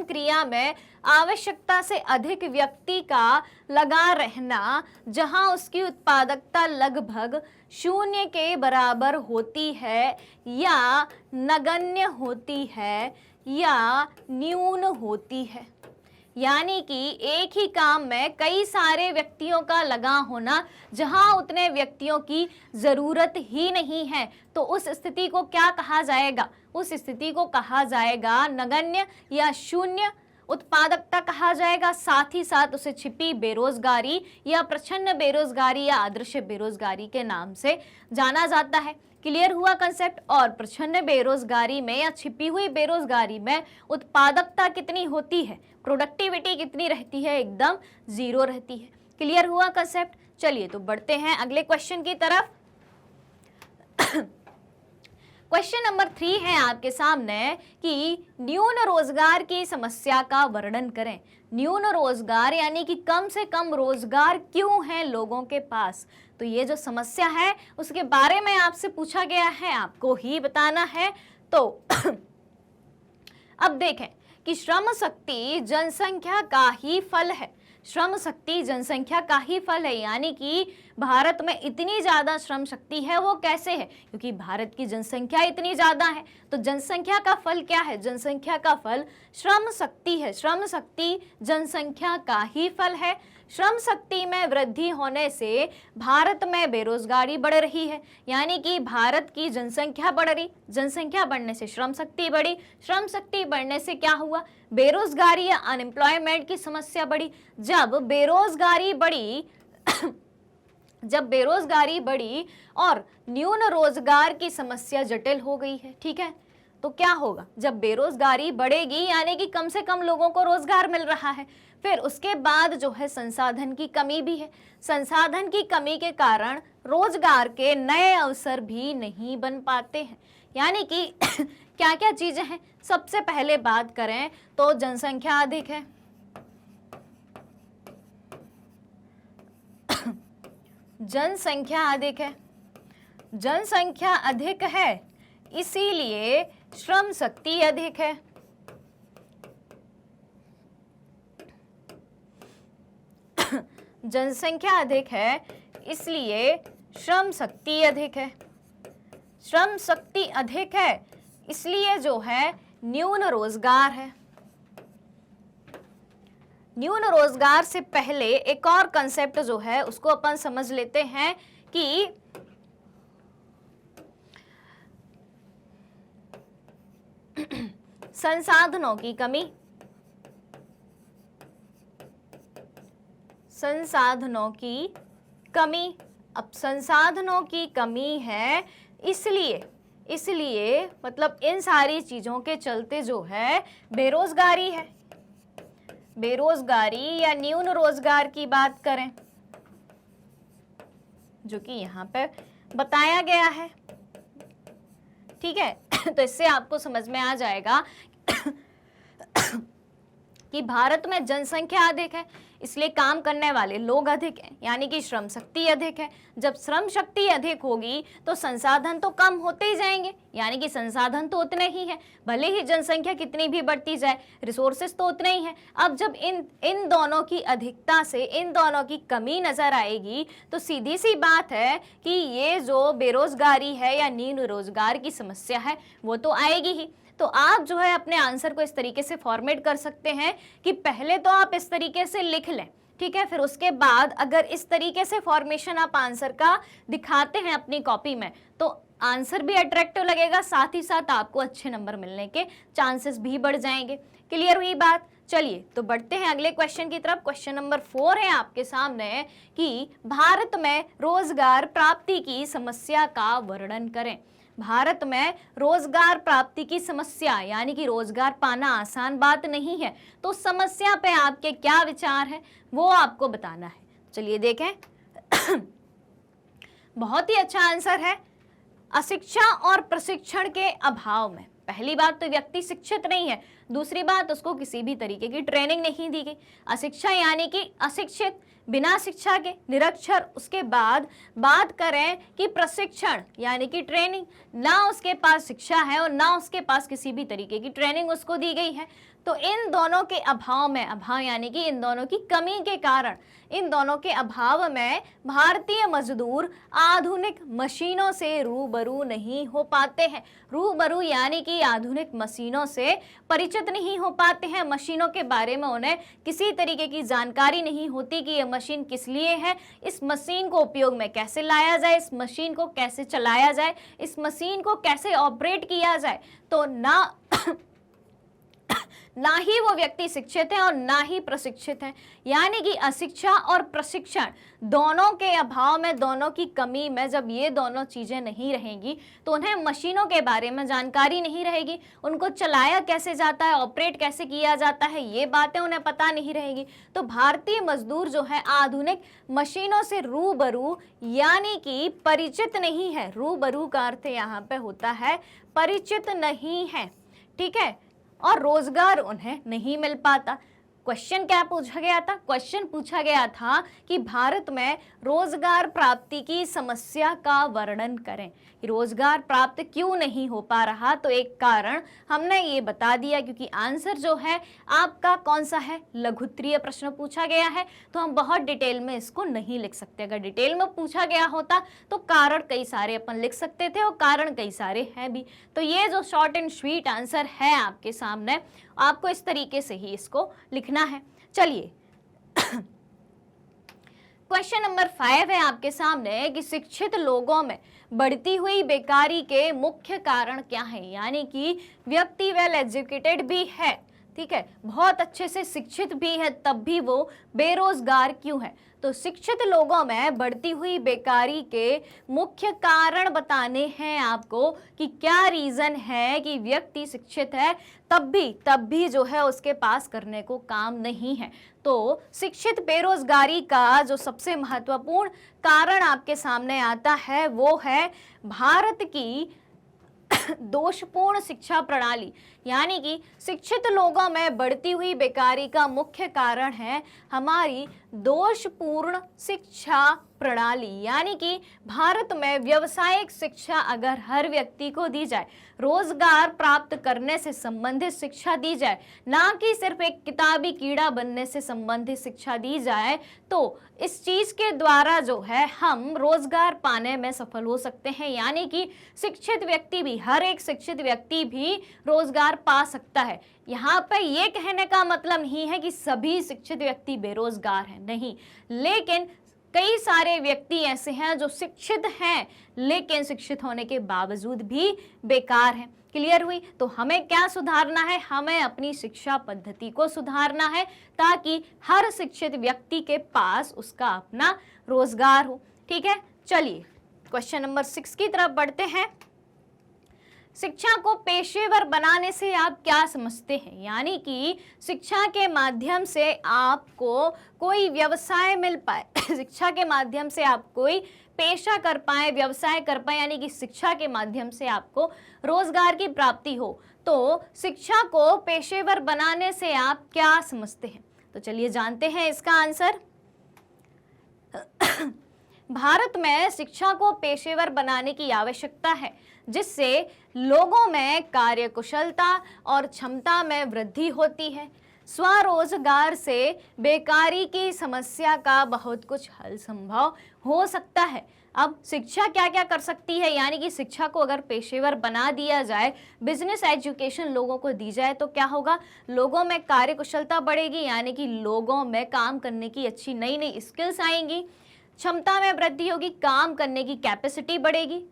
क्रिया में आवश्यकता से अधिक व्यक्ति का लगा रहना, जहां उसकी उत्पादकता लगभग शून्य के बराबर होती है या नगण्य होती है या न्यून होती है। यानी कि एक ही काम में कई सारे व्यक्तियों का लगा होना, जहां उतने व्यक्तियों की ज़रूरत ही नहीं है, तो उस स्थिति को क्या कहा जाएगा? उस स्थिति को कहा जाएगा नगण्य या शून्य उत्पादकता कहा जाएगा। साथ ही साथ उसे छिपी बेरोजगारी या प्रच्छन्न बेरोजगारी या अदृश्य बेरोजगारी के नाम से जाना जाता है। क्लियर हुआ कंसेप्ट? और प्रच्छन्न बेरोजगारी में या छिपी हुई बेरोजगारी में उत्पादकता कितनी होती है, प्रोडक्टिविटी कितनी रहती है? एकदम 0 रहती है। क्लियर हुआ कंसेप्ट? चलिए तो बढ़ते हैं अगले क्वेश्चन की तरफ। क्वेश्चन नंबर 3 है आपके सामने कि न्यून रोजगार की समस्या का वर्णन करें। न्यून रोजगार यानी कि कम से कम रोजगार क्यों है लोगों के पास, तो ये जो समस्या है उसके बारे में आपसे पूछा गया है, आपको ही बताना है। तो अब देखें कि श्रम शक्ति जनसंख्या का ही फल है। श्रम शक्ति जनसंख्या का ही फल है, यानी कि भारत में इतनी ज़्यादा श्रम शक्ति है वो कैसे है? क्योंकि भारत की जनसंख्या इतनी ज़्यादा है। तो जनसंख्या का फल क्या है? जनसंख्या का फल श्रम शक्ति है। श्रम शक्ति जनसंख्या का ही फल है। श्रम शक्ति में वृद्धि होने से भारत में बेरोजगारी बढ़ रही है, यानी कि भारत की जनसंख्या बढ़ रही, जनसंख्या बढ़ने से श्रम शक्ति बढ़ी, श्रम शक्ति बढ़ने से क्या हुआ? बेरोजगारी या अनएम्प्लॉयमेंट की समस्या बढ़ी। जब बेरोजगारी बढ़ी और न्यून रोजगार की समस्या जटिल हो गई है, ठीक है, तो क्या होगा? जब बेरोजगारी बढ़ेगी यानी कि कम से कम लोगों को रोजगार मिल रहा है, फिर उसके बाद जो है संसाधन की कमी भी है। संसाधन की कमी के कारण रोजगार के नए अवसर भी नहीं बन पाते हैं। यानी कि क्या क्या चीजें हैं? सबसे पहले बात करें तो जनसंख्या अधिक है, जनसंख्या अधिक है, इसीलिए श्रम शक्ति अधिक है। जनसंख्या अधिक है इसलिए श्रम शक्ति अधिक है। श्रम शक्ति अधिक है इसलिए जो है न्यून रोजगार है। न्यून रोजगार से पहले एक और कंसेप्ट जो है उसको अपन समझ लेते हैं कि संसाधनों की कमी। संसाधनों की कमी, अब संसाधनों की कमी है इसलिए मतलब इन सारी चीजों के चलते जो है बेरोजगारी है। बेरोजगारी या न्यून रोजगार की बात करें जो कि यहाँ पे बताया गया है, ठीक है। तो इससे आपको समझ में आ जाएगा कि भारत में जनसंख्या अधिक है इसलिए काम करने वाले लोग अधिक हैं, यानी कि श्रम शक्ति अधिक है। जब श्रम शक्ति अधिक होगी तो संसाधन तो कम होते ही जाएंगे, यानी कि संसाधन तो उतने ही हैं, भले ही जनसंख्या कितनी भी बढ़ती जाए, रिसोर्सेज तो उतने ही हैं। अब जब इन दोनों की अधिकता से इन दोनों की कमी नजर आएगी तो सीधी सी बात है कि ये जो बेरोजगारी है या न्यून रोजगार की समस्या है वो तो आएगी ही। तो आप जो है अपने आंसर को इस तरीके से फॉर्मेट कर सकते हैं कि पहले तो आप इस तरीके से लिख लें, ठीक है। फिर उसके बाद अगर इस तरीके से फॉर्मेशन आप आंसर का दिखाते हैं अपनी कॉपी में तो आंसर भी अट्रैक्टिव लगेगा, साथ ही साथ आपको अच्छे नंबर मिलने के चांसेस भी बढ़ जाएंगे। क्लियर हुई बात? चलिए तो बढ़ते हैं अगले क्वेश्चन की तरफ। क्वेश्चन नंबर 4 है आपके सामने कि भारत में रोजगार प्राप्ति की समस्या का वर्णन करें। भारत में रोजगार प्राप्ति की समस्या यानी कि रोजगार पाना आसान बात नहीं है, तो समस्या पे आपके क्या विचार है वो आपको बताना है। चलिए देखें बहुत ही अच्छा आंसर है, अशिक्षा और प्रशिक्षण के अभाव में। पहली बात तो व्यक्ति शिक्षित नहीं है, दूसरी बात उसको किसी भी तरीके की ट्रेनिंग नहीं दी गई। अशिक्षा यानी कि अशिक्षित, बिना शिक्षा के, निरक्षर। उसके बाद बात करें कि प्रशिक्षण यानी कि ट्रेनिंग, ना उसके पास शिक्षा है और ना उसके पास किसी भी तरीके की ट्रेनिंग उसको दी गई है। तो इन दोनों के अभाव में, अभाव यानी कि इन दोनों की कमी के कारण, इन दोनों के अभाव में भारतीय मजदूर आधुनिक मशीनों से रूबरू नहीं हो पाते हैं। रूबरू यानी कि आधुनिक मशीनों से परिचित नहीं हो पाते हैं। मशीनों के बारे में उन्हें किसी तरीके की जानकारी नहीं होती कि यह मशीन किस लिए है, इस मशीन को उपयोग में कैसे लाया जाए, इस मशीन को कैसे चलाया जाए, इस मशीन को कैसे ऑपरेट किया जाए। तो ना ही वो व्यक्ति शिक्षित है और ना ही प्रशिक्षित है, यानी कि अशिक्षा और प्रशिक्षण दोनों के अभाव में, दोनों की कमी में जब ये दोनों चीजें नहीं रहेंगी तो उन्हें मशीनों के बारे में जानकारी नहीं रहेगी, उनको चलाया कैसे जाता है, ऑपरेट कैसे किया जाता है, ये बातें उन्हें पता नहीं रहेगी। तो भारतीय मजदूर जो है आधुनिक मशीनों से रूबरू यानी कि परिचित नहीं है। रूबरू का अर्थ यहाँ पे होता है परिचित नहीं है, ठीक है, और रोजगार उन्हें नहीं मिल पाता। क्वेश्चन क्या पूछा गया था? क्वेश्चन पूछा गया था कि भारत में रोजगार प्राप्ति की समस्या का वर्णन करें। रोजगार प्राप्त क्यों नहीं हो पा रहा? तो एक कारण हमने ये बता दिया, क्योंकि आंसर जो है आपका कौन सा है, लघुत्तरीय प्रश्न पूछा गया है, तो हम बहुत डिटेल में इसको नहीं लिख सकते। अगर डिटेल में पूछा गया होता तो कारण कई सारे अपन लिख सकते थे, और कारण कई सारे हैं भी। तो ये जो शॉर्ट एंड स्वीट आंसर है आपके सामने, आपको इस तरीके से ही इसको लिखना है। चलिए क्वेश्चन नंबर 5 है आपके सामने कि शिक्षित लोगों में बढ़ती हुई बेकारी के मुख्य कारण क्या है। यानी कि व्यक्ति वेल एजुकेटेड भी है, ठीक है, बहुत अच्छे से शिक्षित भी है, तब भी वो बेरोजगार क्यों है। तो शिक्षित लोगों में बढ़ती हुई बेकारी के मुख्य कारण बताने हैं आपको कि क्या रीजन है कि व्यक्ति शिक्षित है तब भी जो है उसके पास करने को काम नहीं है। तो शिक्षित बेरोजगारी का जो सबसे महत्वपूर्ण कारण आपके सामने आता है वो है भारत की दोषपूर्ण शिक्षा प्रणाली। यानी कि शिक्षित लोगों में बढ़ती हुई बेकारी का मुख्य कारण है हमारी दोषपूर्ण शिक्षा प्रणाली। यानी कि भारत में व्यावसायिक शिक्षा अगर हर व्यक्ति को दी जाए, रोजगार प्राप्त करने से संबंधित शिक्षा दी जाए, ना कि सिर्फ एक किताबी कीड़ा बनने से संबंधित शिक्षा दी जाए, तो इस चीज के द्वारा जो है हम रोजगार पाने में सफल हो सकते हैं। यानी कि शिक्षित व्यक्ति भी, हर एक शिक्षित व्यक्ति भी रोजगार पा सकता है। यहाँ पे ये कहने का मतलब नहीं है कि सभी शिक्षित व्यक्ति बेरोजगार हैं, नहीं, लेकिन कई सारे व्यक्ति ऐसे हैं जो शिक्षित हैं लेकिन शिक्षित होने के बावजूद भी बेकार हैं। क्लियर हुई? तो हमें क्या सुधारना है? हमें अपनी शिक्षा पद्धति को सुधारना है ताकि हर शिक्षित व्यक्ति के पास उसका अपना रोजगार हो। ठीक है, चलिए क्वेश्चन नंबर 6 की तरफ बढ़ते हैं। शिक्षा को पेशेवर बनाने से आप क्या समझते हैं? यानी कि शिक्षा के माध्यम से आपको कोई व्यवसाय मिल पाए, शिक्षा के माध्यम से आप कोई पेशा कर पाए, व्यवसाय कर पाए, यानी कि शिक्षा के माध्यम से आपको रोजगार की प्राप्ति हो। तो शिक्षा को पेशेवर बनाने से आप क्या समझते हैं? तो चलिए जानते हैं इसका आंसर। भारत में शिक्षा को पेशेवर बनाने की आवश्यकता है जिससे लोगों में कार्यकुशलता और क्षमता में वृद्धि होती है। स्वरोजगार से बेकारी की समस्या का बहुत कुछ हल संभव हो सकता है। अब शिक्षा क्या क्या कर सकती है, यानी कि शिक्षा को अगर पेशेवर बना दिया जाए, बिजनेस एजुकेशन लोगों को दी जाए तो क्या होगा, लोगों में कार्यकुशलता बढ़ेगी, यानी कि लोगों में काम करने की अच्छी नई नई स्किल्स आएंगी, क्षमता में वृद्धि होगी, काम करने की कैपेसिटी बढ़ेगी,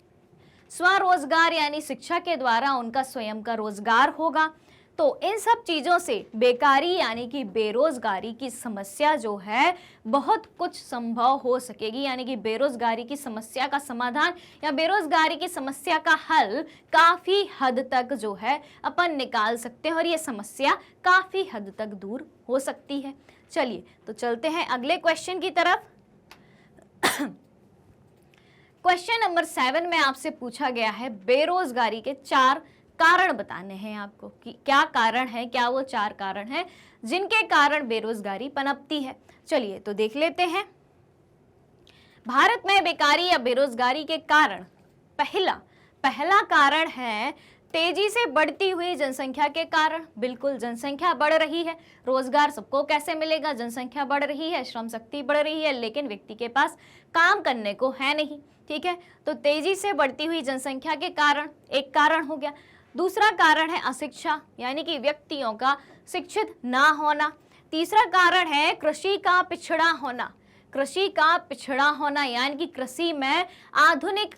स्वरोजगार यानी शिक्षा के द्वारा उनका स्वयं का रोजगार होगा। तो इन सब चीज़ों से बेकारी यानी कि बेरोजगारी की समस्या जो है बहुत कुछ संभव हो सकेगी, यानी कि बेरोजगारी की समस्या का समाधान या बेरोजगारी की समस्या का हल काफ़ी हद तक जो है अपन निकाल सकते हैं और ये समस्या काफ़ी हद तक दूर हो सकती है। चलिए तो चलते हैं अगले क्वेश्चन की तरफ। क्वेश्चन नंबर 7 में आपसे पूछा गया है बेरोजगारी के 4 कारण बताने हैं आपको कि क्या कारण है, क्या वो 4 कारण हैं जिनके कारण बेरोजगारी पनपती है। चलिए तो देख लेते हैं। भारत में बेकारी या बेरोजगारी के कारण पहला कारण है तेजी से बढ़ती हुई जनसंख्या के कारण। बिल्कुल, जनसंख्या बढ़ रही है, रोजगार सबको कैसे मिलेगा, जनसंख्या बढ़ रही है, श्रम शक्ति बढ़ रही है, लेकिन व्यक्ति के पास काम करने को है नहीं। ठीक है, तो तेजी से बढ़ती हुई जनसंख्या के कारण एक कारण हो गया। दूसरा कारण है अशिक्षा, यानी कि व्यक्तियों का शिक्षित ना होना। तीसरा कारण है कृषि का पिछड़ा होना, यानी कि कृषि में आधुनिक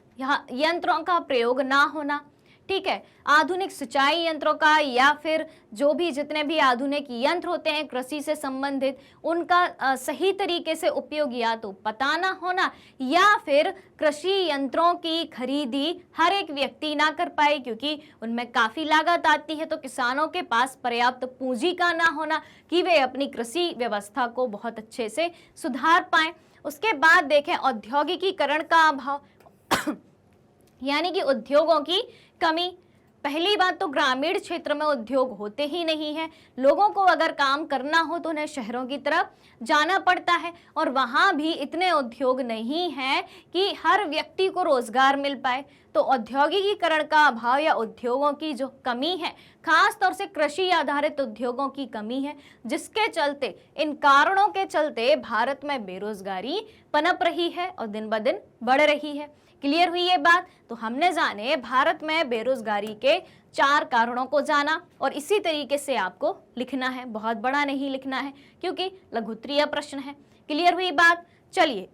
यंत्रों का प्रयोग ना होना। ठीक है, आधुनिक सिंचाई यंत्रों का या फिर जो भी जितने भी आधुनिक यंत्र होते हैं कृषि से संबंधित, उनका सही तरीके से उपयोग या तो पता ना होना या फिर कृषि यंत्रों की खरीदी हर एक व्यक्ति ना कर पाए क्योंकि उनमें काफ़ी लागत आती है, तो किसानों के पास पर्याप्त पूंजी का ना होना कि वे अपनी कृषि व्यवस्था को बहुत अच्छे से सुधार पाएं। उसके बाद देखें औद्योगिकीकरण का अभाव यानी कि उद्योगों की कमी। पहली बात तो ग्रामीण क्षेत्र में उद्योग होते ही नहीं है, लोगों को अगर काम करना हो तो उन्हें शहरों की तरफ जाना पड़ता है और वहाँ भी इतने उद्योग नहीं हैं कि हर व्यक्ति को रोजगार मिल पाए। तो औद्योगिकीकरण का अभाव या उद्योगों की जो कमी है, खास तौर से कृषि आधारित उद्योगों की कमी है, जिसके चलते, इन कारणों के चलते भारत में बेरोजगारी पनप रही है और दिन ब दिन बढ़ रही है। क्लियर हुई ये बात? तो हमने जाने भारत में बेरोजगारी के 4 कारणों को जाना और इसी तरीके से आपको लिखना है, बहुत बड़ा नहीं लिखना है क्योंकि लघुत्तरीय प्रश्न है। क्लियर हुई बात? चलिए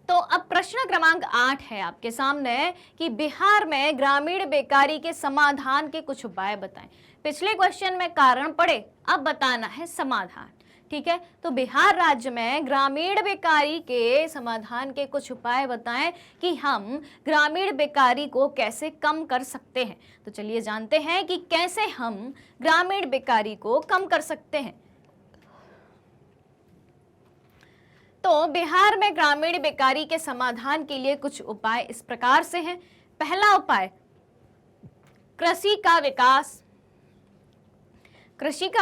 तो अब प्रश्न क्रमांक 8 है आपके सामने कि बिहार में ग्रामीण बेकारी के समाधान के कुछ उपाय बताएं। पिछले क्वेश्चन में कारण पढ़े, अब बताना है समाधान। ठीक है, तो बिहार राज्य में ग्रामीण बेकारी के समाधान के कुछ उपाय बताएं कि हम ग्रामीण बेकारी को कैसे कम कर सकते हैं। तो चलिए जानते हैं कि कैसे हम ग्रामीण बेकारी को कम कर सकते हैं। तो बिहार में ग्रामीण बेकारी के समाधान के लिए कुछ उपाय इस प्रकार से हैं। पहला उपाय, कृषि का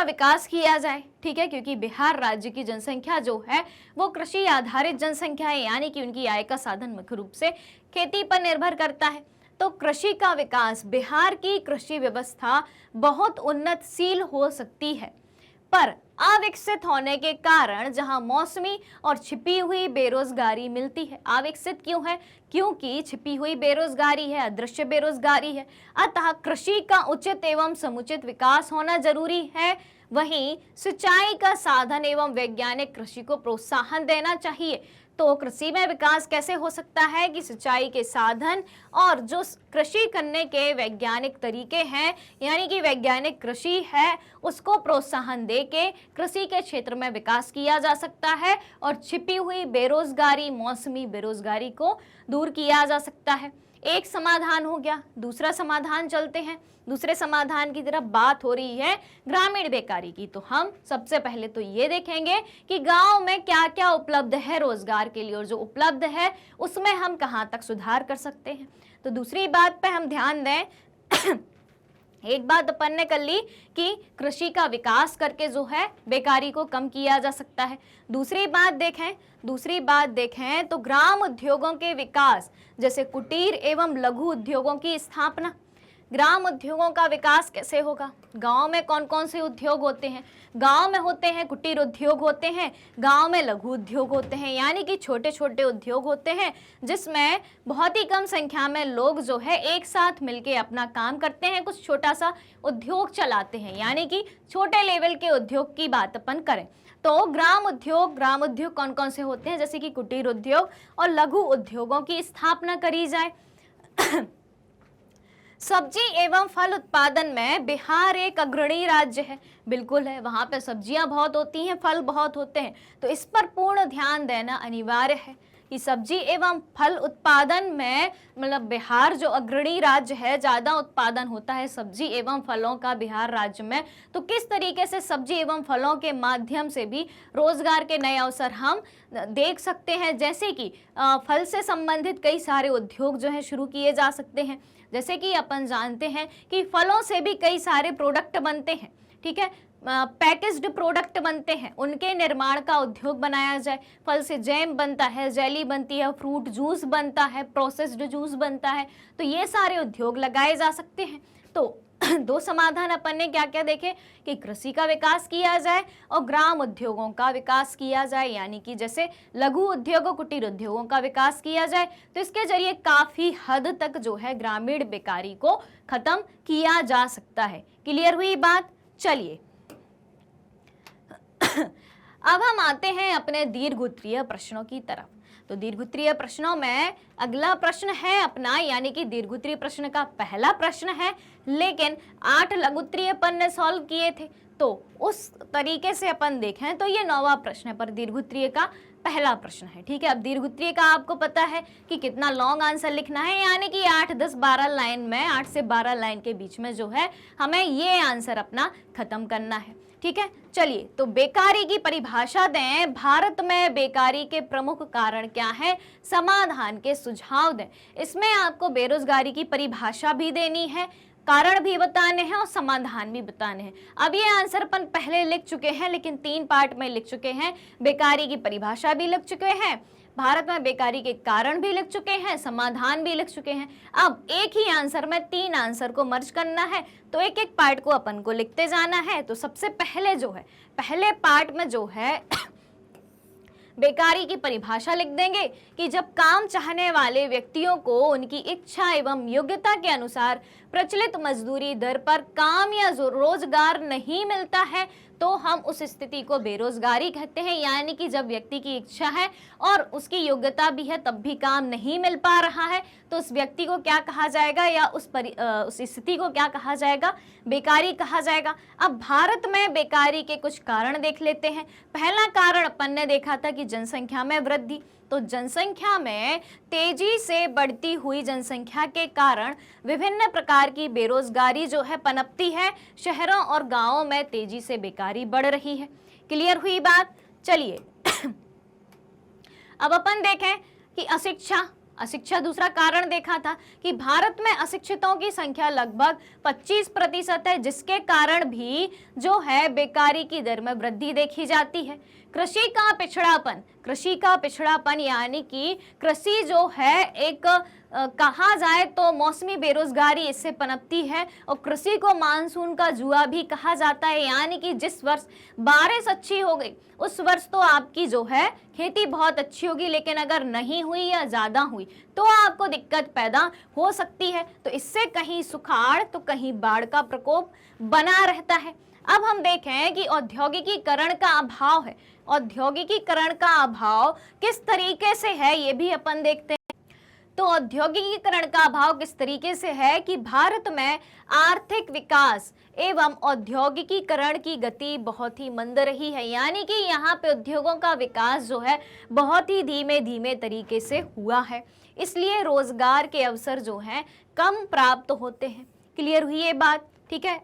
विकास किया जाए। ठीक है, क्योंकि बिहार राज्य की जनसंख्या जो है वो कृषि आधारित जनसंख्या है, यानी कि उनकी आय का साधन मुख्य रूप से खेती पर निर्भर करता है। तो कृषि का विकास, बिहार की कृषि व्यवस्था बहुत उन्नतशील हो सकती है, पर अविकसित होने के कारण जहां मौसमी और छिपी हुई बेरोजगारी मिलती है। अविकसित क्यों है? क्योंकि छिपी हुई बेरोजगारी है, अदृश्य बेरोजगारी है। अतः कृषि का उचित एवं समुचित विकास होना जरूरी है। वहीं सिंचाई का साधन एवं वैज्ञानिक कृषि को प्रोत्साहन देना चाहिए। तो कृषि में विकास कैसे हो सकता है कि सिंचाई के साधन और जो कृषि करने के वैज्ञानिक तरीके हैं, यानी कि वैज्ञानिक कृषि है, उसको प्रोत्साहन देके कृषि के क्षेत्र में विकास किया जा सकता है और छिपी हुई बेरोजगारी, मौसमी बेरोजगारी को दूर किया जा सकता है। एक समाधान हो गया। दूसरा समाधान चलते हैं। दूसरे समाधान की तरफ बात हो रही है ग्रामीण बेकारी की। तो हम सबसे पहले तो ये देखेंगे कि गांव में क्या क्या उपलब्ध है रोजगार के लिए और जो उपलब्ध है उसमें हम कहां तक सुधार कर सकते हैं। तो दूसरी बात पे हम ध्यान दें एक बात अपन ने कर ली कि कृषि का विकास करके जो है बेकारी को कम किया जा सकता है। दूसरी बात देखें तो ग्राम उद्योगों के विकास, जैसे कुटीर एवं लघु उद्योगों की स्थापना। ग्राम उद्योगों का विकास कैसे होगा? गांव में कौन कौन से उद्योग होते हैं? गांव में होते हैं कुटीर उद्योग होते हैं, गांव में लघु उद्योग होते हैं, यानी कि छोटे छोटे उद्योग होते हैं जिसमें बहुत ही कम संख्या में लोग जो है एक साथ मिलके अपना काम करते हैं, कुछ छोटा सा उद्योग चलाते हैं, यानी कि छोटे लेवल के उद्योग की बात अपन करें तो ग्राम उद्योग कौन कौन से होते हैं? जैसे कि कुटीर उद्योग और लघु उद्योगों की स्थापना करी जाए। सब्जी एवं फल उत्पादन में बिहार एक अग्रणी राज्य है। बिल्कुल है, वहाँ पे सब्जियां बहुत होती हैं, फल बहुत होते हैं, तो इस पर पूर्ण ध्यान देना अनिवार्य है कि सब्जी एवं फल उत्पादन में मतलब बिहार जो अग्रणी राज्य है, ज़्यादा उत्पादन होता है सब्जी एवं फलों का बिहार राज्य में। तो किस तरीके से सब्जी एवं फलों के माध्यम से भी रोजगार के नए अवसर हम देख सकते हैं, जैसे कि फल से संबंधित कई सारे उद्योग जो हैं शुरू किए जा सकते हैं। जैसे कि अपन जानते हैं कि फलों से भी कई सारे प्रोडक्ट बनते हैं, ठीक है, पैकेज्ड प्रोडक्ट बनते हैं, उनके निर्माण का उद्योग बनाया जाए। फल से जैम बनता है, जेली बनती है, फ्रूट जूस बनता है, प्रोसेस्ड जूस बनता है, तो ये सारे उद्योग लगाए जा सकते हैं। तो दो समाधान अपन ने क्या क्या देखे कि कृषि का विकास किया जाए और ग्राम उद्योगों का विकास किया जाए, यानी कि जैसे लघु उद्योगों कुटीर उद्योगों का विकास किया जाए, तो इसके जरिए काफी हद तक जो है ग्रामीण बेकारी को खत्म किया जा सकता है। क्लियर हुई बात? चलिए अब हम आते हैं अपने दीर्घउत्तरीय प्रश्नों की तरफ। तो दीर्घउत्तरीय प्रश्नों में अगला प्रश्न है अपना, यानी कि दीर्घउत्तरीय प्रश्न का पहला प्रश्न है, लेकिन 8 लघुत्तरीय अपन ने सॉल्व किए थे, तो उस तरीके से अपन देखें तो ये 9वां प्रश्न है, पर दीर्घउत्तरीय का पहला प्रश्न है। ठीक है, अब दीर्घउत्तरीय का आपको पता है कि कितना लॉन्ग आंसर लिखना है, यानी कि 8, 10, 12 लाइन में, 8 से 12 लाइन के बीच में जो है हमें ये आंसर अपना खत्म करना है। ठीक है, चलिए तो बेकारी की परिभाषा दें। भारत में बेकारी के प्रमुख कारण क्या है, समाधान के सुझाव दें। इसमें आपको बेरोजगारी की परिभाषा भी देनी है, कारण भी बताने हैं और समाधान भी बताने हैं। अब ये आंसर अपन पहले लिख चुके हैं, लेकिन 3 पार्ट में लिख चुके हैं। बेकारी की परिभाषा भी लिख चुके हैं, भारत में बेकारी के कारण भी लिख चुके हैं, समाधान भी लिख चुके हैं। अब एक ही आंसर में 3 आंसर को मर्ज करना है, तो एक एक पार्ट को अपन को लिखते जाना है। तो सबसे पहले जो है, पहले पार्ट में जो है बेकारी की परिभाषा लिख देंगे कि जब काम चाहने वाले व्यक्तियों को उनकी इच्छा एवं योग्यता के अनुसार प्रचलित मजदूरी दर पर काम या रोजगार नहीं मिलता है, तो हम उस स्थिति को बेरोजगारी कहते हैं। यानी कि जब व्यक्ति की इच्छा है और उसकी योग्यता भी है, तब भी काम नहीं मिल पा रहा है, तो उस व्यक्ति को क्या कहा जाएगा, या उस स्थिति को क्या कहा जाएगा, बेकारी कहा जाएगा। अब भारत में बेकारी के कुछ कारण देख लेते हैं। पहला कारण अपन ने देखा था कि जनसंख्या में वृद्धि। तो जनसंख्या में तेजी से बढ़ती हुई जनसंख्या के कारण विभिन्न प्रकार की बेरोजगारी जो है पनपती है, शहरों और गांवों में तेजी से बेकारी बढ़ रही है। क्लियर हुई बात? चलिए अब अपन देखें कि अशिक्षा दूसरा कारण देखा था कि भारत में अशिक्षितों की संख्या लगभग 25% है, जिसके कारण भी जो है बेकारी की दर में वृद्धि देखी जाती है। कृषि का पिछड़ापन यानी कि कृषि जो है एक कहा जाए तो मौसमी बेरोजगारी इससे पनपती है, और कृषि को मानसून का जुआ भी कहा जाता है। यानी कि जिस वर्ष बारिश अच्छी हो गई उस वर्ष तो आपकी जो है खेती बहुत अच्छी होगी, लेकिन अगर नहीं हुई या ज्यादा हुई तो आपको दिक्कत पैदा हो सकती है। तो इससे कहीं सुखाड़ तो कहीं बाढ़ का प्रकोप बना रहता है। अब हम देखें कि औद्योगिकीकरण का अभाव है। औद्योगिकीकरण का अभाव किस तरीके से है ये भी अपन देखते हैं। तो औद्योगिकीकरण का अभाव किस तरीके से है कि भारत में आर्थिक विकास एवं औद्योगिकीकरण की गति बहुत ही मंद रही है। यानी कि यहाँ पे उद्योगों का विकास जो है बहुत ही धीमे धीमे तरीके से हुआ है, इसलिए रोजगार के अवसर जो हैं कम प्राप्त होते हैं। क्लियर हुई ये बात? ठीक है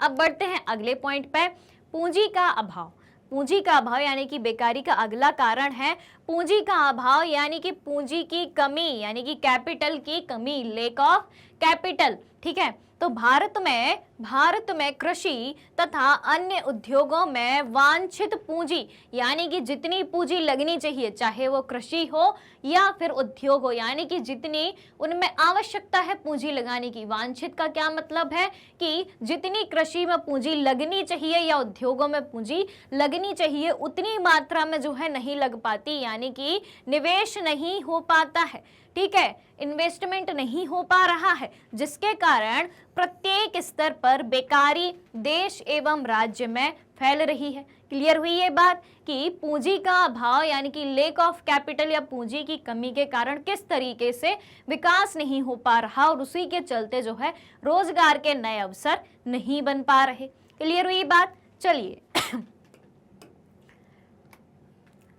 अब बढ़ते हैं अगले पॉइंट पे, पूंजी का अभाव। पूंजी का अभाव यानी कि बेकारी का अगला कारण है पूंजी का अभाव, यानी कि पूंजी की कमी, यानी कि कैपिटल की कमी, लेक ऑफ कैपिटल, ठीक है। तो भारत में कृषि तथा अन्य उद्योगों में वांछित पूंजी, यानी कि जितनी पूंजी लगनी चाहिए, चाहे वो कृषि हो या फिर उद्योग हो, यानी कि जितनी उनमें आवश्यकता है पूंजी लगाने की। वांछित का क्या मतलब है कि जितनी कृषि में पूंजी लगनी चाहिए या उद्योगों में पूंजी लगनी चाहिए उतनी मात्रा में जो है नहीं लग पाती, यानी कि निवेश नहीं हो पाता है, ठीक है, इन्वेस्टमेंट नहीं हो पा रहा है, जिसके कारण प्रत्येक स्तर पर बेकारी देश एवं राज्य में फैल रही है। क्लियर हुई ये बात कि पूंजी का अभाव यानी कि लेक ऑफ कैपिटल या पूंजी की कमी के कारण किस तरीके से विकास नहीं हो पा रहा और उसी के चलते जो है रोजगार के नए अवसर नहीं बन पा रहे। क्लियर हुई बात। चलिए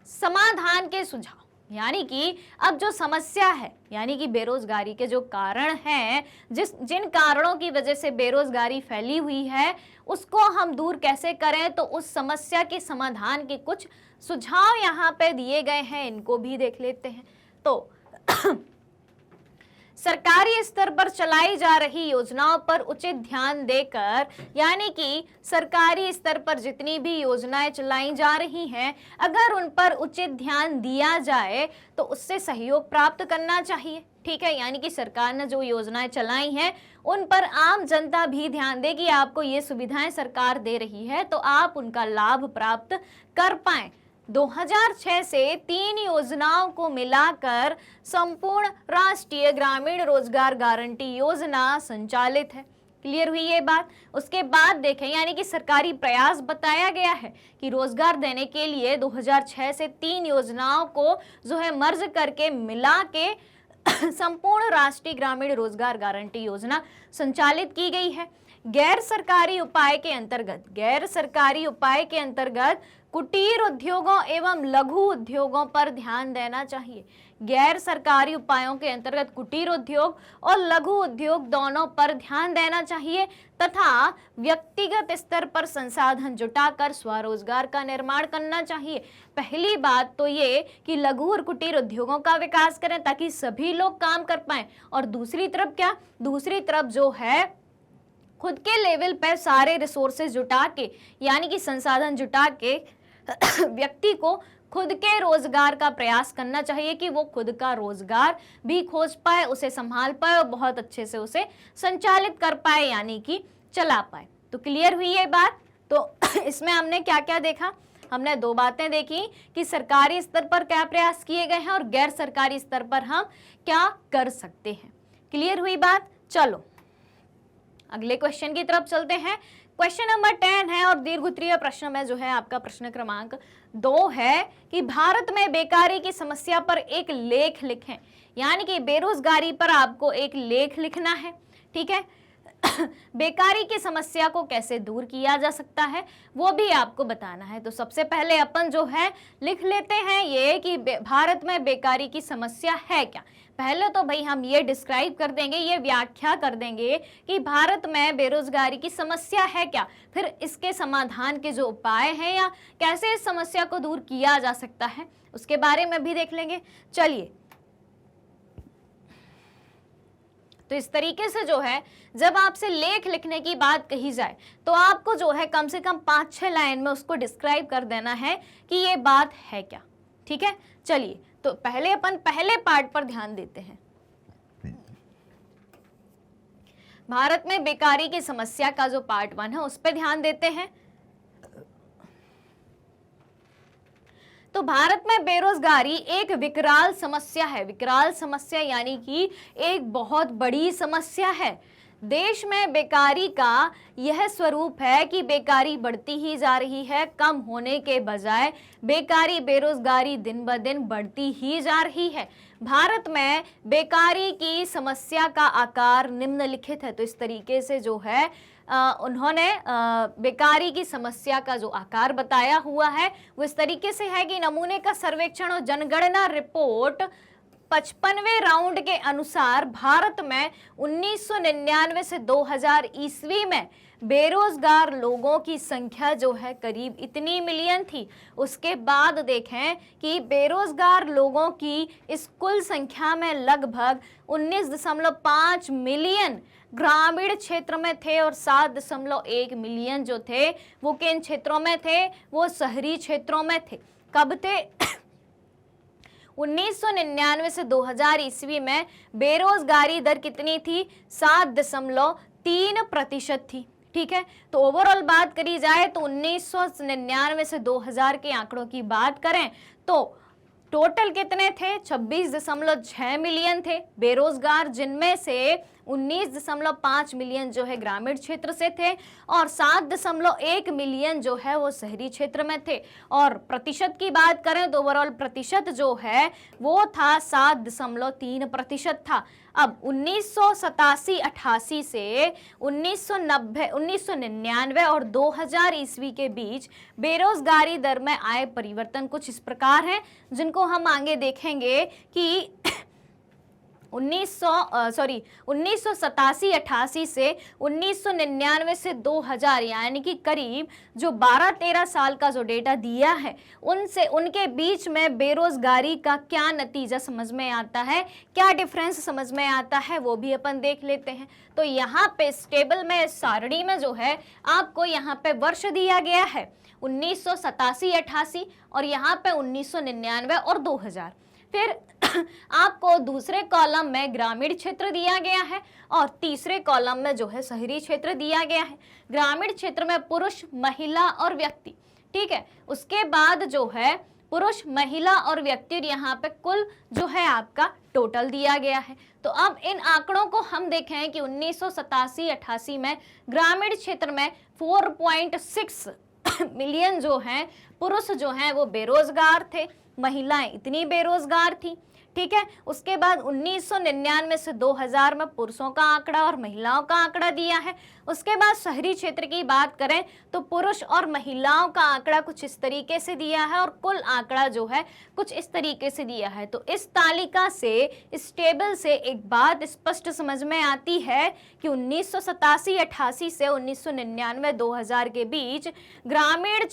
समाधान के सुझाव, यानी कि अब जो समस्या है यानी कि बेरोजगारी के जो कारण हैं, जिन कारणों की वजह से बेरोजगारी फैली हुई है उसको हम दूर कैसे करें, तो उस समस्या के समाधान के कुछ सुझाव यहाँ पे दिए गए हैं, इनको भी देख लेते हैं। तो सरकारी स्तर पर चलाई जा रही योजनाओं पर उचित ध्यान देकर, यानी कि सरकारी स्तर पर जितनी भी योजनाएं चलाई जा रही हैं अगर उन पर उचित ध्यान दिया जाए तो उससे सहयोग प्राप्त करना चाहिए, ठीक है। यानी कि सरकार ने जो योजनाएं चलाई हैं उन पर आम जनता भी ध्यान दे कि आपको ये सुविधाएं सरकार दे रही है तो आप उनका लाभ प्राप्त कर पाएं। 2006 से 3 योजनाओं को मिलाकर संपूर्ण राष्ट्रीय ग्रामीण रोजगार गारंटी योजना संचालित है। क्लियर हुई ये बात। उसके बाद देखें, यानी कि सरकारी प्रयास बताया गया है कि रोजगार देने के लिए 2006 से 3 योजनाओं को जो है मर्ज करके मिला के संपूर्ण राष्ट्रीय ग्रामीण रोजगार गारंटी योजना संचालित की गई है। गैर सरकारी उपाय के अंतर्गत कुटीर उद्योगों एवं लघु उद्योगों पर ध्यान देना चाहिए। गैर सरकारी उपायों के अंतर्गत कुटीर उद्योग और लघु उद्योग दोनों पर ध्यान देना चाहिए तथा व्यक्तिगत स्तर पर संसाधन जुटाकर स्वरोजगार का निर्माण करना चाहिए। पहली बात तो ये कि लघु और कुटीर उद्योगों का विकास करें ताकि सभी लोग काम कर पाएं, और दूसरी तरफ क्या, दूसरी तरफ जो है खुद के लेवल पर सारे रिसोर्सेज जुटा के, यानी कि संसाधन जुटा के व्यक्ति को खुद के रोजगार का प्रयास करना चाहिए कि वो खुद का रोजगार भी खोज पाए, उसे संभाल पाए और बहुत अच्छे से उसे संचालित कर पाए, यानी कि चला पाए। तो क्लियर हुई ये बात। तो इसमें हमने क्या क्या देखा, हमने 2 बातें देखी कि सरकारी स्तर पर क्या प्रयास किए गए हैं और गैर सरकारी स्तर पर हम क्या कर सकते हैं। क्लियर हुई बात। चलो अगले क्वेश्चन की तरफ चलते हैं। क्वेश्चन नंबर 10 है और दीर्घोत्तरीय प्रश्न में जो है आपका प्रश्न क्रमांक 2 है कि भारत में बेकारी की समस्या पर एक लेख लिखें। यानी कि बेरोजगारी पर आपको एक लेख लिखना है, ठीक है। बेकारी की समस्या को कैसे दूर किया जा सकता है वो भी आपको बताना है। तो सबसे पहले अपन जो है लिख लेते हैं ये कि भारत में बेकारी की समस्या है क्या। पहले तो भाई हम ये डिस्क्राइब कर देंगे, ये व्याख्या कर देंगे कि भारत में बेरोजगारी की समस्या है क्या, फिर इसके समाधान के जो उपाय हैं या कैसे इस समस्या को दूर किया जा सकता है उसके बारे में भी देख लेंगे। चलिए, तो इस तरीके से जो है जब आपसे लेख लिखने की बात कही जाए तो आपको जो है कम से कम 5-6 लाइन में उसको डिस्क्राइब कर देना है कि ये बात है क्या, ठीक है। चलिए, तो पहले अपन पहले पार्ट पर ध्यान देते हैं। भारत में बेकारी की समस्या का जो पार्ट 1 है उस पर ध्यान देते हैं। तो भारत में बेरोजगारी एक विकराल समस्या है। विकराल समस्या यानी कि एक बहुत बड़ी समस्या है। देश में बेकारी का यह स्वरूप है कि बेकारी बढ़ती ही जा रही है, कम होने के बजाय बेरोजगारी दिन ब दिन बढ़ती ही जा रही है। भारत में बेकारी की समस्या का आकार निम्नलिखित है। तो इस तरीके से जो है उन्होंने बेकारी की समस्या का जो आकार बताया हुआ है वो इस तरीके से है कि नमूने का सर्वेक्षण और जनगणना रिपोर्ट 55वें राउंड के अनुसार भारत में 1999 से 2000 ईस्वी में बेरोजगार लोगों की संख्या जो है करीब इतनी मिलियन थी। उसके बाद देखें कि बेरोजगार लोगों की इस कुल संख्या में लगभग 19.5 मिलियन ग्रामीण क्षेत्र में थे और 7.1 मिलियन जो थे वो किन क्षेत्रों में थे, वो शहरी क्षेत्रों में थे। कब थे? 1999 से 2000 ईस्वी में बेरोजगारी दर कितनी थी? 7.3% थी। ठीक है, तो ओवरऑल बात करी जाए तो 1999 से 2000 के आंकड़ों की बात करें तो टोटल कितने थे? 26.6 मिलियन थे बेरोजगार, जिनमें से 19.5 मिलियन जो है ग्रामीण क्षेत्र से थे और 7.1 मिलियन जो है वो शहरी क्षेत्र में थे। और प्रतिशत की बात करें तो ओवरऑल प्रतिशत जो है वो था 7.3% था। अब 1987-88 से 1999 और 2000 ईस्वी के बीच बेरोजगारी दर में आए परिवर्तन कुछ इस प्रकार हैं, जिनको हम आगे देखेंगे कि 1987-88 से 1999 से 2000 यानी कि करीब जो 12-13 साल का जो डेटा दिया है उनसे उनके बीच में बेरोजगारी का क्या नतीजा समझ में आता है, क्या डिफरेंस समझ में आता है, वो भी अपन देख लेते हैं। तो यहाँ पे इस टेबल में, सारणी में जो है आपको यहाँ पे वर्ष दिया गया है 1987-88 और यहाँ पे 1999 और 2000। फिर आपको दूसरे कॉलम में ग्रामीण क्षेत्र दिया गया है और तीसरे कॉलम में जो है शहरी क्षेत्र दिया गया है। ग्रामीण क्षेत्र में पुरुष, महिला और व्यक्ति। ठीक है, उसके बाद जो है पुरुष, महिला और व्यक्ति, यहाँ पे कुल जो है आपका टोटल दिया गया है। तो अब इन आंकड़ों को हम देखें कि 1987-88 में ग्रामीण क्षेत्र में 4.6 मिलियन जो हैं पुरुष जो हैं वो बेरोजगार थे, महिलाएं इतनी बेरोजगार थी। ठीक है, उसके बाद 1999 से 2000 में पुरुषों का आंकड़ा और महिलाओं का आंकड़ा दिया है। उसके बाद शहरी क्षेत्र की बात करें तो पुरुष और महिलाओं का आंकड़ा कुछ इस तरीके से दिया है और कुल आंकड़ा जो है कुछ इस तरीके से दिया है। तो इस तालिका से, इस टेबल से एक बात स्पष्ट समझ में आती है कि 1987-88 से 1999-2000 के बीच ग्रामीण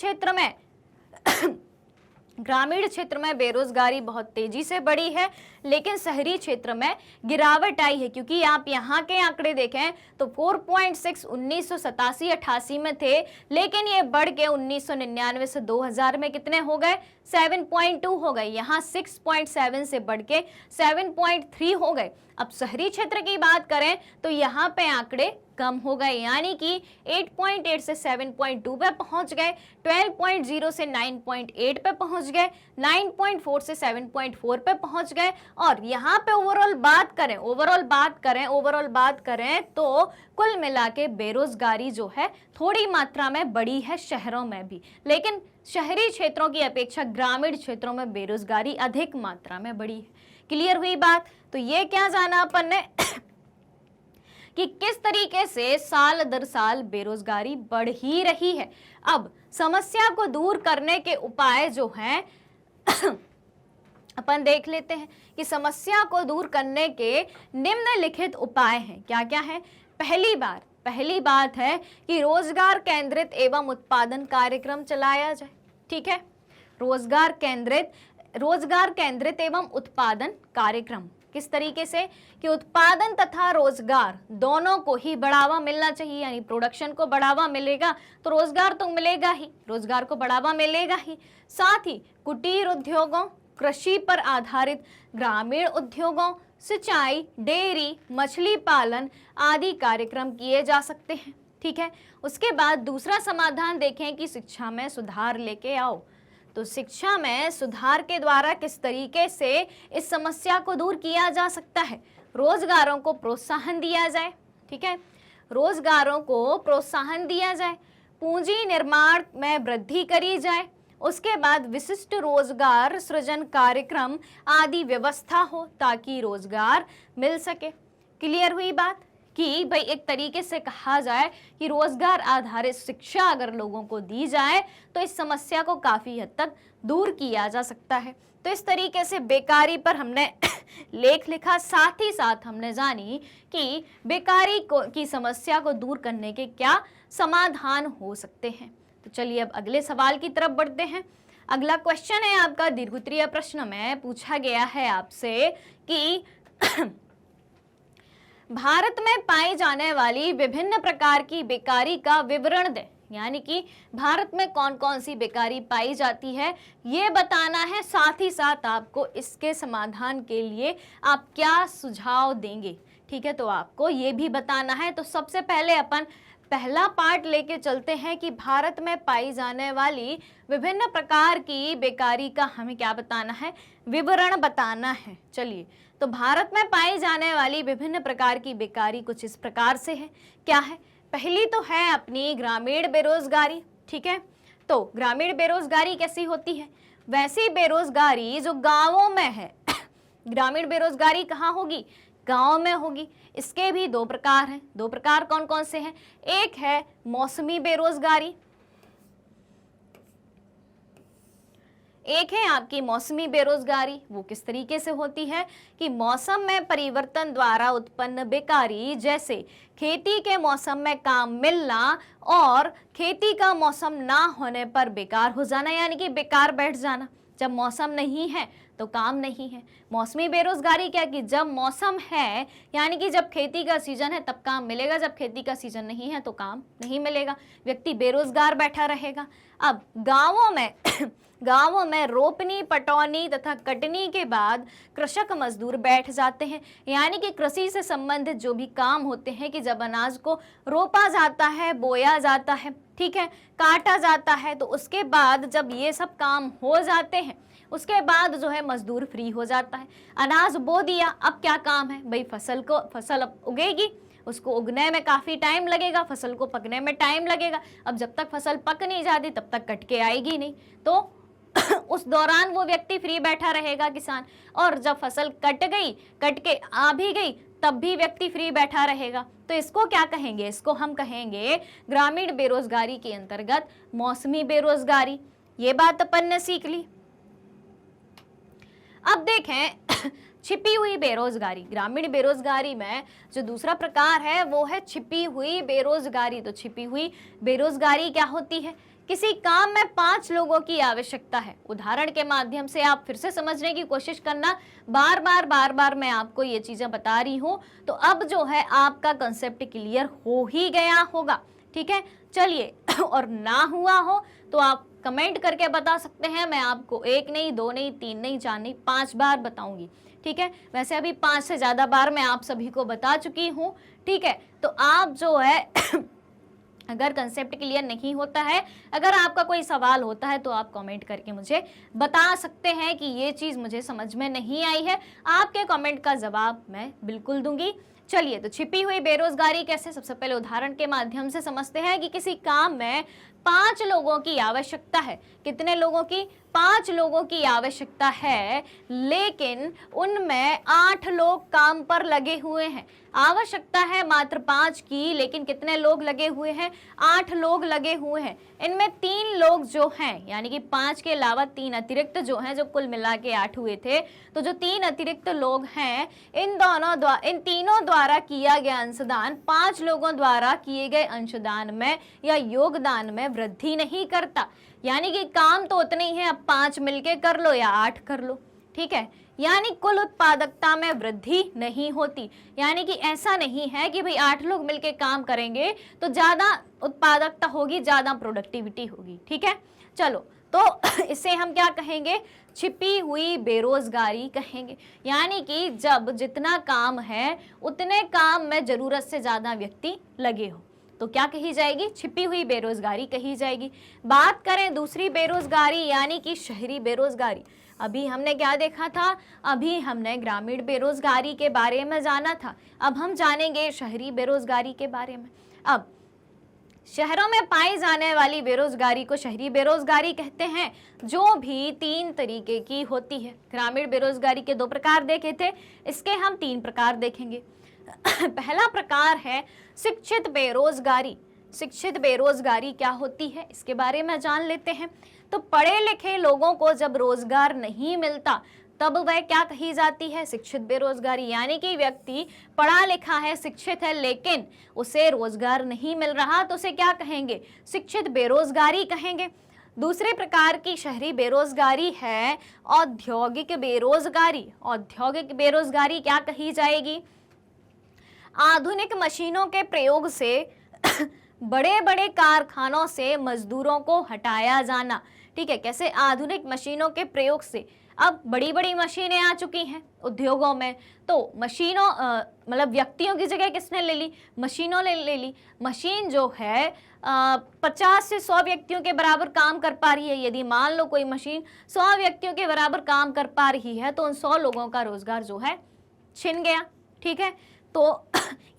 क्षेत्र में बेरोजगारी बहुत तेजी से बढ़ी है, लेकिन शहरी क्षेत्र में गिरावट आई है। क्योंकि आप यहाँ के आंकड़े देखें तो 4.6 1987-88 में थे, लेकिन ये बढ़ के 1999 से 2000 में कितने हो गए? 7.2 हो गए। यहाँ 6.7 से बढ़ के 7.3 हो गए। अब शहरी क्षेत्र की बात करें तो यहाँ पे आंकड़े कम हो गए, यानी कि 8.8 से 7.2 पे पहुंच गए, 12.0 से 9.8 पे पहुंच गए, 9.4 से 7.4 पे पहुंच गए। और यहाँ पे ओवरऑल बात करें तो कुल मिला के बेरोजगारी जो है थोड़ी मात्रा में बढ़ी है शहरों में भी, लेकिन शहरी क्षेत्रों की अपेक्षा ग्रामीण क्षेत्रों में बेरोजगारी अधिक मात्रा में बढ़ी है। क्लियर हुई बात? तो ये क्या जाना अपन ने कि किस तरीके से साल दर साल बेरोजगारी बढ़ ही रही है। अब समस्या को दूर करने के उपाय जो हैं अपन देख लेते हैं कि समस्या को दूर करने के निम्नलिखित उपाय हैं। क्या क्या है? पहली बात है कि रोजगार केंद्रित एवं उत्पादन कार्यक्रम चलाया जाए। ठीक है, रोजगार केंद्रित एवं उत्पादन कार्यक्रम किस तरीके से कि उत्पादन तथा रोजगार दोनों को ही बढ़ावा मिलना चाहिए, यानी प्रोडक्शन को बढ़ावा मिलेगा तो रोजगार तो मिलेगा ही, रोजगार को बढ़ावा मिलेगा ही। साथ ही कुटीर उद्योगों, कृषि पर आधारित ग्रामीण उद्योगों, सिंचाई, डेयरी, मछली पालन आदि कार्यक्रम किए जा सकते हैं। ठीक है, उसके बाद दूसरा समाधान देखें कि शिक्षा में सुधार लेके आओ। तो शिक्षा में सुधार के द्वारा किस तरीके से इस समस्या को दूर किया जा सकता है? रोजगारों को प्रोत्साहन दिया जाए। ठीक है, रोजगारों को प्रोत्साहन दिया जाए, पूंजी निर्माण में वृद्धि करी जाए, उसके बाद विशिष्ट रोजगार सृजन कार्यक्रम आदि व्यवस्था हो ताकि रोजगार मिल सके। क्लियर हुई बात कि भाई एक तरीके से कहा जाए कि रोजगार आधारित शिक्षा अगर लोगों को दी जाए तो इस समस्या को काफी हद तक दूर किया जा सकता है। तो इस तरीके से बेकारी पर हमने लेख लिखा, साथ ही साथ हमने जानी कि बेकारी की समस्या को दूर करने के क्या समाधान हो सकते हैं। तो चलिए अब अगले सवाल की तरफ बढ़ते हैं। अगला क्वेश्चन है आपका दीर्घोत्तरीय प्रश्न में पूछा गया है आपसे कि भारत में पाई जाने वाली विभिन्न प्रकार की बेकारी का विवरण दें। यानी कि भारत में कौन कौन सी बेकारी पाई जाती है ये बताना है, साथ ही साथ आपको इसके समाधान के लिए आप क्या सुझाव देंगे। ठीक है, तो आपको ये भी बताना है। तो सबसे पहले अपन पहला पार्ट लेके चलते हैं कि भारत में पाई जाने वाली विभिन्न प्रकार की बेकारी का हमें क्या बताना है, विवरण बताना है। चलिए, तो भारत में पाई जाने वाली विभिन्न प्रकार की बेकारी कुछ इस प्रकार से है। क्या है? पहली तो है अपनी ग्रामीण बेरोजगारी। ठीक है, तो ग्रामीण बेरोजगारी कैसी होती है? वैसी बेरोजगारी जो गांवों में है। ग्रामीण बेरोजगारी कहाँ होगी? गांव में होगी। इसके भी दो प्रकार हैं। दो प्रकार कौन कौन से हैं? एक है मौसमी बेरोजगारी, एक है आपकी मौसमी बेरोजगारी। वो किस तरीके से होती है कि मौसम में परिवर्तन द्वारा उत्पन्न बेकारी, जैसे खेती के मौसम में काम मिलना और खेती का मौसम ना होने पर बेकार हो जाना, यानी कि बेकार बैठ जाना। जब मौसम नहीं है तो काम नहीं है। मौसमी बेरोजगारी क्या कि जब मौसम है, यानी कि जब खेती का सीजन है तब काम मिलेगा, जब खेती का सीजन नहीं है तो काम नहीं मिलेगा, व्यक्ति बेरोजगार बैठा रहेगा। अब गांवों में रोपनी, पटौनी तथा कटनी के बाद कृषक मजदूर बैठ जाते हैं। यानी कि कृषि से संबंधित जो भी काम होते हैं कि जब अनाज को रोपा जाता है, बोया जाता है, ठीक है, काटा जाता है, तो उसके बाद जब ये सब काम हो जाते हैं उसके बाद जो है मजदूर फ्री हो जाता है। अनाज बो दिया, अब क्या काम है भाई? फसल अब उगेगी, उसको उगने में काफ़ी टाइम लगेगा, फसल को पकने में टाइम लगेगा। अब जब तक फसल पक नहीं जाती तब तक कट के आएगी नहीं, तो उस दौरान वो व्यक्ति फ्री बैठा रहेगा किसान। और जब फसल कट के आ भी गई तब भी व्यक्ति फ्री बैठा रहेगा। तो इसको क्या कहेंगे? इसको हम कहेंगे ग्रामीण बेरोजगारी के अंतर्गत मौसमी बेरोजगारी। ये बात अपन ने सीख ली। अब देखें छिपी हुई बेरोजगारी। ग्रामीण बेरोजगारी में जो दूसरा प्रकार है वो है छिपी हुई बेरोजगारी। तो छिपी हुई बेरोजगारी क्या होती है? किसी काम में 5 लोगों की आवश्यकता है। उदाहरण के माध्यम से आप फिर से समझने की कोशिश करना, बार बार मैं आपको ये चीजें बता रही हूँ, तो अब जो है आपका कंसेप्ट क्लियर हो ही गया होगा। ठीक है, चलिए, और ना हुआ हो तो आप कमेंट करके बता सकते हैं। मैं आपको 1 नहीं, 2 नहीं, 3 नहीं, 4 नहीं, 5 बार बताऊंगी। ठीक है, वैसे अभी 5 से ज्यादा बार मैं आप सभी को बता चुकी हूँ। ठीक है, तो आप जो है अगर कंसेप्ट क्लियर नहीं होता है, अगर आपका कोई सवाल होता है तो आप कमेंट करके मुझे बता सकते हैं कि ये चीज़ मुझे समझ में नहीं आई है। आपके कमेंट का जवाब मैं बिल्कुल दूंगी। चलिए, तो छिपी हुई बेरोजगारी कैसे? सबसे पहले उदाहरण के माध्यम से समझते हैं कि किसी काम में 5 लोगों की आवश्यकता है। कितने लोगों की? 5 लोगों की आवश्यकता है, लेकिन उनमें 8 लोग काम पर लगे हुए हैं। आवश्यकता है मात्र 5 की, लेकिन कितने लोग लगे हुए हैं? 8 लोग लगे हुए हैं। इनमें 3 लोग जो हैं, यानी कि 5 के अलावा 3 अतिरिक्त जो हैं, जो कुल मिला के 8 हुए थे, तो जो 3 अतिरिक्त लोग हैं, इन तीनों द्वारा किया गया अंशदान 5 लोगों द्वारा किए गए अंशदान में या योगदान में वृद्धि नहीं करता। यानी कि काम तो उतने ही है, अब 5 मिलके कर लो या 8 कर लो। ठीक है, यानी कुल उत्पादकता में वृद्धि नहीं होती। यानी कि ऐसा नहीं है कि भाई 8 लोग मिलके काम करेंगे तो ज्यादा उत्पादकता होगी, ज्यादा प्रोडक्टिविटी होगी। ठीक है, चलो, तो इसे हम क्या कहेंगे? छिपी हुई बेरोजगारी कहेंगे। यानी कि जब जितना काम है उतने काम में जरूरत से ज्यादा व्यक्ति लगे हो तो क्या कही जाएगी? छिपी हुई बेरोजगारी कही जाएगी। बात करें दूसरी बेरोजगारी, यानी कि शहरी बेरोजगारी। अभी हमने क्या देखा था? अभी हमने ग्रामीण बेरोजगारी के बारे में जाना था, अब हम जानेंगे शहरी बेरोजगारी के बारे में। अब शहरों में पाई जाने वाली बेरोजगारी को शहरी बेरोजगारी कहते हैं, जो भी 3 तरीके की होती है। ग्रामीण बेरोजगारी के 2 प्रकार देखे थे, इसके हम 3 प्रकार देखेंगे। पहला प्रकार है शिक्षित बेरोजगारी। शिक्षित बेरोजगारी क्या होती है इसके बारे में जान लेते हैं। तो पढ़े लिखे लोगों को जब रोजगार नहीं मिलता तब वह क्या कही जाती है? शिक्षित बेरोजगारी। यानी कि व्यक्ति पढ़ा लिखा है, शिक्षित है, लेकिन उसे रोजगार नहीं मिल रहा तो उसे क्या कहेंगे? शिक्षित बेरोजगारी कहेंगे। दूसरे प्रकार की शहरी बेरोजगारी है औद्योगिक बेरोजगारी। औद्योगिक बेरोजगारी क्या कही जाएगी? आधुनिक मशीनों के प्रयोग से बड़े बड़े कारखानों से मजदूरों को हटाया जाना। ठीक है, कैसे? आधुनिक मशीनों के प्रयोग से। अब बड़ी बड़ी मशीनें आ चुकी हैं उद्योगों में, तो मशीनों मतलब व्यक्तियों की जगह किसने ले ली? मशीनों ने ले ली। मशीन जो है 50 से 100 व्यक्तियों के बराबर काम कर पा रही है। यदि मान लो कोई मशीन 100 व्यक्तियों के बराबर काम कर पा रही है तो उन 100 लोगों का रोजगार जो है छिन गया। ठीक है, तो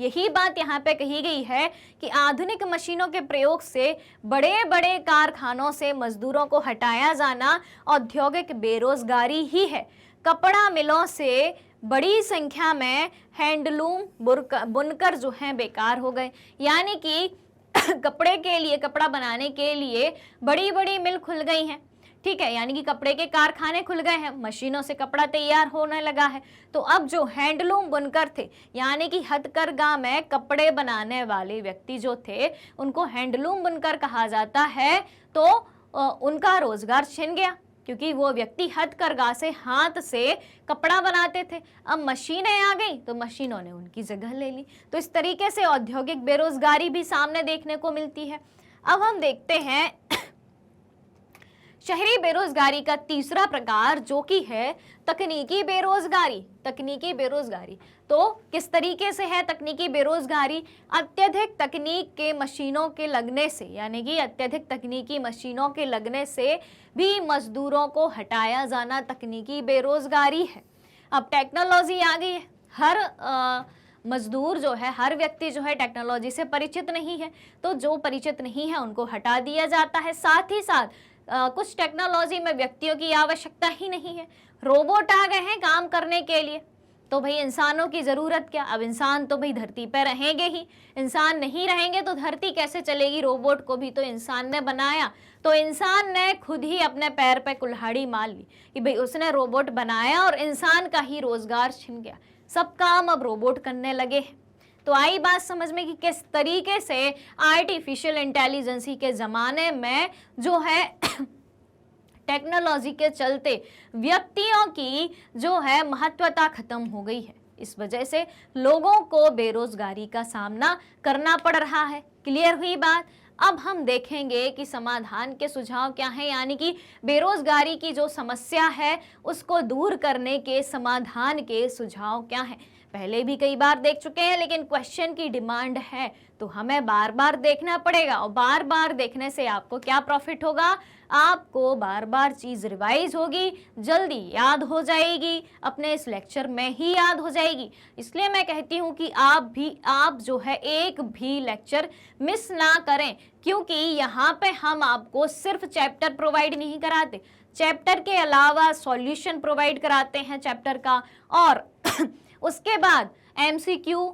यही बात यहाँ पे कही गई है कि आधुनिक मशीनों के प्रयोग से बड़े बड़े कारखानों से मजदूरों को हटाया जाना औद्योगिक बेरोजगारी ही है। कपड़ा मिलों से बड़ी संख्या में हैंडलूम बुनकर जो हैं बेकार हो गए। यानी कि कपड़े के लिए, कपड़ा बनाने के लिए बड़ी बड़ी मिल खुल गई हैं। ठीक है, यानी कि कपड़े के कारखाने खुल गए हैं, मशीनों से कपड़ा तैयार होने लगा है। तो अब जो हैंडलूम बुनकर थे, यानी कि हथकरघा में कपड़े बनाने वाले व्यक्ति जो थे उनको हैंडलूम बुनकर कहा जाता है। तो उनका रोजगार छिन गया क्योंकि वो व्यक्ति हथकरघा से, हाथ से कपड़ा बनाते थे। अब मशीनें आ गई तो मशीनों ने उनकी जगह ले ली। तो इस तरीके से औद्योगिक बेरोजगारी भी सामने देखने को मिलती है। अब हम देखते हैं शहरी बेरोजगारी का तीसरा प्रकार जो कि है तकनीकी बेरोजगारी। तकनीकी बेरोजगारी तो किस तरीके से है तकनीकी बेरोजगारी? अत्यधिक तकनीक के मशीनों के लगने से, यानी कि अत्यधिक तकनीकी मशीनों के लगने से भी मजदूरों को हटाया जाना तकनीकी बेरोजगारी है। अब टेक्नोलॉजी आ गई है, हर मजदूर जो है, हर व्यक्ति जो है टेक्नोलॉजी से परिचित नहीं है, तो जो परिचित नहीं है उनको हटा दिया जाता है। साथ ही साथ कुछ टेक्नोलॉजी में व्यक्तियों की आवश्यकता ही नहीं है, रोबोट आ गए हैं काम करने के लिए। तो भाई इंसानों की ज़रूरत क्या? अब इंसान तो भाई धरती पर रहेंगे ही, इंसान नहीं रहेंगे तो धरती कैसे चलेगी? रोबोट को भी तो इंसान ने बनाया, तो इंसान ने खुद ही अपने पैर पे कुल्हाड़ी मार ली कि भाई उसने रोबोट बनाया और इंसान का ही रोजगार छिन गया। सब काम अब रोबोट करने लगे हैं। तो आई बात समझ में कि किस तरीके से आर्टिफिशियल इंटेलिजेंसी के ज़माने में जो है टेक्नोलॉजी के चलते व्यक्तियों की जो है महत्वता खत्म हो गई है। इस वजह से लोगों को बेरोजगारी का सामना करना पड़ रहा है। क्लियर हुई बात? अब हम देखेंगे कि समाधान के सुझाव क्या हैं, यानी कि बेरोजगारी की जो समस्या है उसको दूर करने के समाधान के सुझाव क्या हैं। पहले भी कई बार देख चुके हैं, लेकिन क्वेश्चन की डिमांड है तो हमें बार बार देखना पड़ेगा। और बार बार देखने से आपको क्या प्रॉफिट होगा? आपको बार बार चीज़ रिवाइज होगी, जल्दी याद हो जाएगी, अपने इस लेक्चर में ही याद हो जाएगी। इसलिए मैं कहती हूँ कि आप जो है एक भी लेक्चर मिस ना करें, क्योंकि यहाँ पे हम आपको सिर्फ चैप्टर प्रोवाइड नहीं कराते, चैप्टर के अलावा सॉल्यूशन प्रोवाइड कराते हैं चैप्टर का, और उसके बाद MCQ,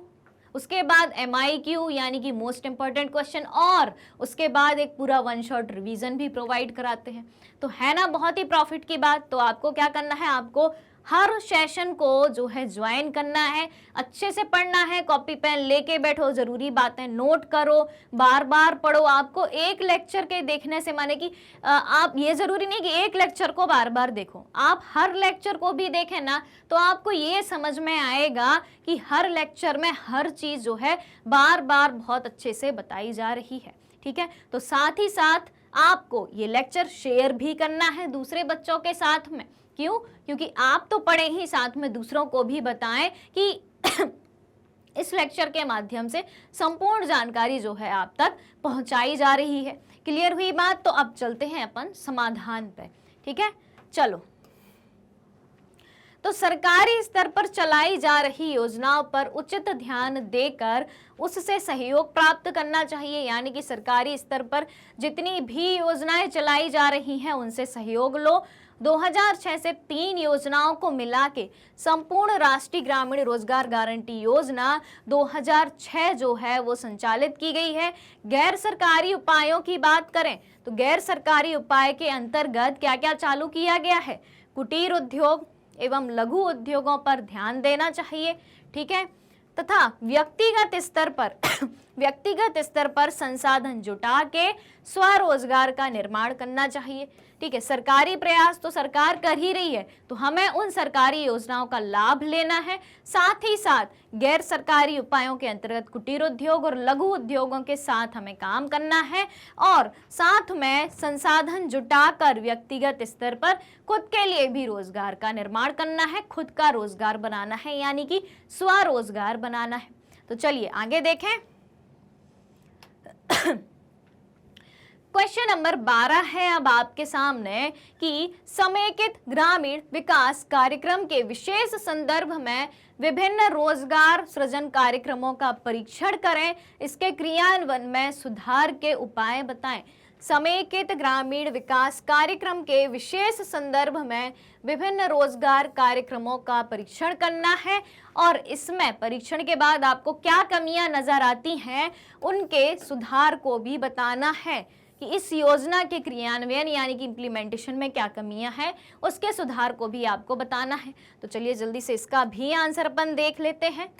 उसके बाद MIQ यानी कि मोस्ट इंपॉर्टेंट क्वेश्चन, और उसके बाद एक पूरा 1 शॉट रिवीजन भी प्रोवाइड कराते हैं। तो है ना बहुत ही प्रॉफिट की बात। तो आपको क्या करना है? आपको हर सेशन को जो है ज्वाइन करना है, अच्छे से पढ़ना है, कॉपी पेन लेके बैठो, ज़रूरी बातें नोट करो, बार बार पढ़ो। आपको एक लेक्चर के देखने से, माने कि आप ये ज़रूरी नहीं कि एक लेक्चर को बार बार देखो, आप हर लेक्चर को भी देखें ना, तो आपको ये समझ में आएगा कि हर लेक्चर में हर चीज़ जो है बार बार बहुत अच्छे से बताई जा रही है। ठीक है, तो साथ ही साथ आपको ये लेक्चर शेयर भी करना है दूसरे बच्चों के साथ में। क्यों? क्योंकि आप तो पढ़े ही, साथ में दूसरों को भी बताएं कि इस लेक्चर के माध्यम से संपूर्ण जानकारी जो है आप तक पहुंचाई जा रही है। क्लियर हुई बात? तो अब चलते हैं अपन समाधान पे। ठीक है, चलो। तो सरकारी स्तर पर चलाई जा रही योजनाओं पर उचित ध्यान देकर उससे सहयोग प्राप्त करना चाहिए। यानी कि सरकारी स्तर पर जितनी भी योजनाएं चलाई जा रही हैं उनसे सहयोग लो, 2006 से 3 योजनाओं को मिला के संपूर्ण राष्ट्रीय ग्रामीण रोजगार गारंटी योजना 2006 जो है वो संचालित की गई है। गैर सरकारी उपायों की बात करें तो गैर सरकारी उपाय के अंतर्गत क्या क्या चालू किया गया है? कुटीर उद्योग एवं लघु उद्योगों पर ध्यान देना चाहिए, ठीक है, तथा व्यक्तिगत स्तर पर संसाधन जुटा के स्वरोजगार का निर्माण करना चाहिए, ठीक है। सरकारी प्रयास तो सरकार कर ही रही है, तो हमें उन सरकारी योजनाओं का लाभ लेना है। साथ ही साथ गैर सरकारी उपायों के अंतर्गत कुटीर उद्योग और लघु उद्योगों के साथ हमें काम करना है और साथ में संसाधन जुटाकर व्यक्तिगत स्तर पर खुद के लिए भी रोजगार का निर्माण करना है, खुद का रोजगार बनाना है, यानी कि स्वरोजगार बनाना है। तो चलिए आगे देखें। क्वेश्चन नंबर 12 है अब आपके सामने कि समेकित ग्रामीण विकास कार्यक्रम के विशेष संदर्भ में विभिन्न रोजगार सृजन कार्यक्रमों का परीक्षण करें, इसके क्रियान्वयन में सुधार के उपाय बताएं। समेकित ग्रामीण विकास कार्यक्रम के विशेष संदर्भ में विभिन्न रोजगार कार्यक्रमों का परीक्षण करना है और इसमें परीक्षण के बाद आपको क्या कमियां नजर आती हैं उनके सुधार को भी बताना है कि इस योजना के क्रियान्वयन यानी कि इम्प्लीमेंटेशन में क्या कमियां हैं, उसके सुधार को भी आपको बताना है। तो चलिए जल्दी से इसका भी आंसर अपन देख लेते हैं।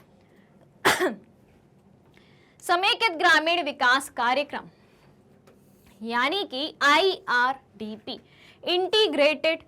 समेकित ग्रामीण विकास कार्यक्रम यानी कि IRDP, integrated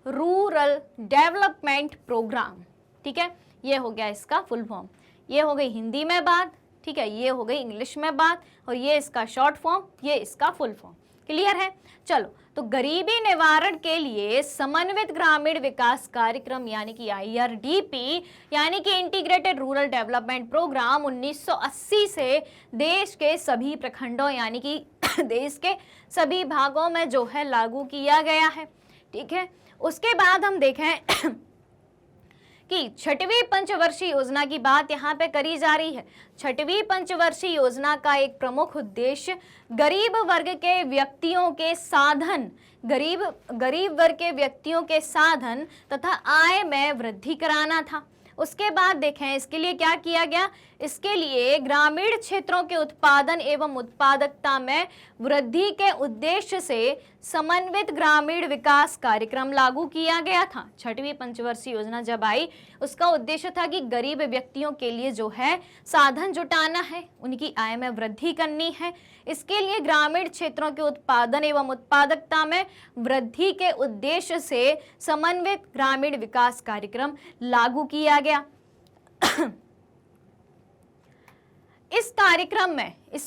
rural development programme, ठीक है, ये हो गया इसका फुल फॉर्म। ये हो गई हिंदी में बात, ठीक है, ये हो गई इंग्लिश में बात और ये इसका शॉर्ट फॉर्म, ये इसका फुल फॉर्म। क्लियर है? चलो, तो गरीबी निवारण के लिए समन्वित ग्रामीण विकास कार्यक्रम यानी कि IRDP यानी कि इंटीग्रेटेड रूरल डेवलपमेंट प्रोग्राम 1980 से देश के सभी प्रखंडों यानी कि देश के सभी भागों में जो है लागू किया गया है, ठीक है। उसके बाद हम देखें कि छठवीं पंचवर्षीय योजना की बात यहाँ पे करी जा रही है। छठवीं पंचवर्षीय योजना का एक प्रमुख उद्देश्य गरीब वर्ग के व्यक्तियों के साधन तथा आय में वृद्धि कराना था। उसके बाद देखें इसके लिए क्या किया गया। इसके लिए ग्रामीण क्षेत्रों के उत्पादन एवं उत्पादकता में वृद्धि के उद्देश्य से समन्वित ग्रामीण विकास कार्यक्रम लागू किया गया था। छठवीं पंचवर्षीय योजना जब आई, उसका उद्देश्य था कि गरीब व्यक्तियों के लिए जो है साधन जुटाना है, उनकी आय में वृद्धि करनी है। इसके लिए ग्रामीण क्षेत्रों के उत्पादन एवं उत्पादकता में वृद्धि के उद्देश्य से समन्वित ग्रामीण विकास कार्यक्रम लागू किया गया। इस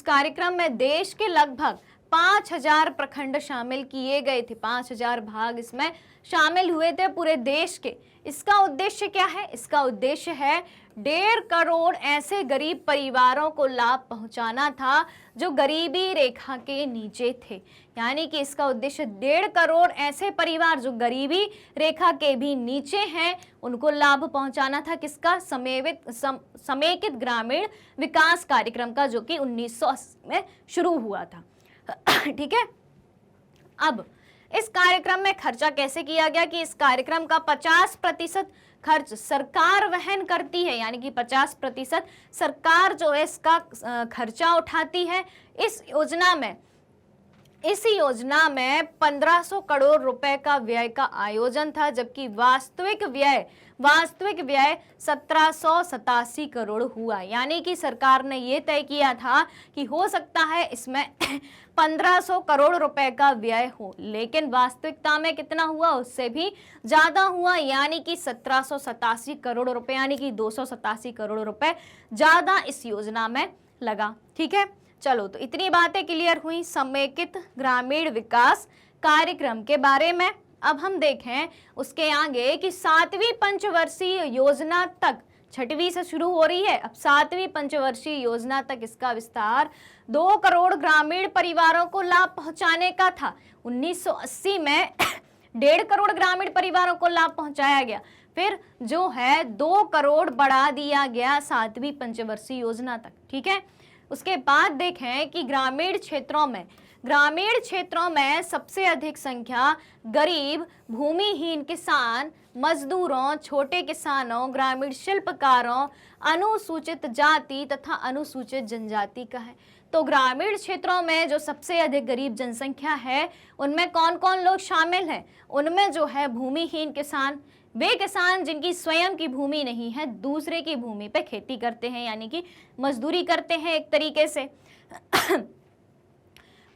कार्यक्रम में देश के लगभग 5000 प्रखंड शामिल किए गए थे। 5000 भाग इसमें शामिल हुए थे पूरे देश के। इसका उद्देश्य क्या है? इसका उद्देश्य है 1.5 करोड़ ऐसे गरीब परिवारों को लाभ पहुंचाना था जो गरीबी रेखा के नीचे थे। यानी कि इसका उद्देश्य 1.5 करोड़ ऐसे परिवार जो गरीबी रेखा के भी नीचे हैं उनको लाभ पहुंचाना था। किसका? समेकित ग्रामीण विकास कार्यक्रम का, जो कि 1980 में शुरू हुआ था। ठीक है। अब इस कार्यक्रम में खर्चा कैसे किया गया कि इस कार्यक्रम का 50% खर्च सरकार वहन करती है, यानी कि 50% सरकार जो है इसका खर्चा उठाती है। इस योजना में 1500 करोड़ रुपए का व्यय का आयोजन था, जबकि वास्तविक व्यय 1787 करोड़ हुआ। यानी कि सरकार ने ये तय किया था कि हो सकता है इसमें 1500 करोड़ रुपए का व्यय हो, लेकिन वास्तविकता में कितना हुआ? उससे भी ज्यादा हुआ, यानी कि 1787 करोड़ रुपए, यानी कि 287 करोड़ रुपए ज्यादा इस योजना में लगा। ठीक है, चलो, तो इतनी बातें क्लियर हुई समेकित ग्रामीण विकास कार्यक्रम के बारे में। अब हम देखें उसके आगे कि 7वीं पंचवर्षीय योजना तक, 6वीं से शुरू हो रही है, अब 7वीं पंचवर्षीय योजना तक इसका विस्तार 2 करोड़ ग्रामीण परिवारों को लाभ पहुंचाने का था। 1980 में 1.5 करोड़ ग्रामीण परिवारों को लाभ पहुंचाया गया, फिर जो है 2 करोड़ बढ़ा दिया गया 7वीं पंचवर्षीय योजना तक। ठीक है, उसके बाद देखें कि ग्रामीण क्षेत्रों में ग्रामीण क्षेत्रों में सबसे अधिक संख्या गरीब, भूमिहीन किसान, मजदूरों, छोटे किसानों, ग्रामीण शिल्पकारों, अनुसूचित जाति तथा अनुसूचित जनजाति का है। तो ग्रामीण क्षेत्रों में जो सबसे अधिक गरीब जनसंख्या है उनमें कौन कौन लोग शामिल हैं? उनमें जो है भूमिहीन किसान, वे किसान जिनकी स्वयं की भूमि नहीं है, दूसरे की भूमि पे खेती करते हैं, यानी कि मजदूरी करते हैं एक तरीके से।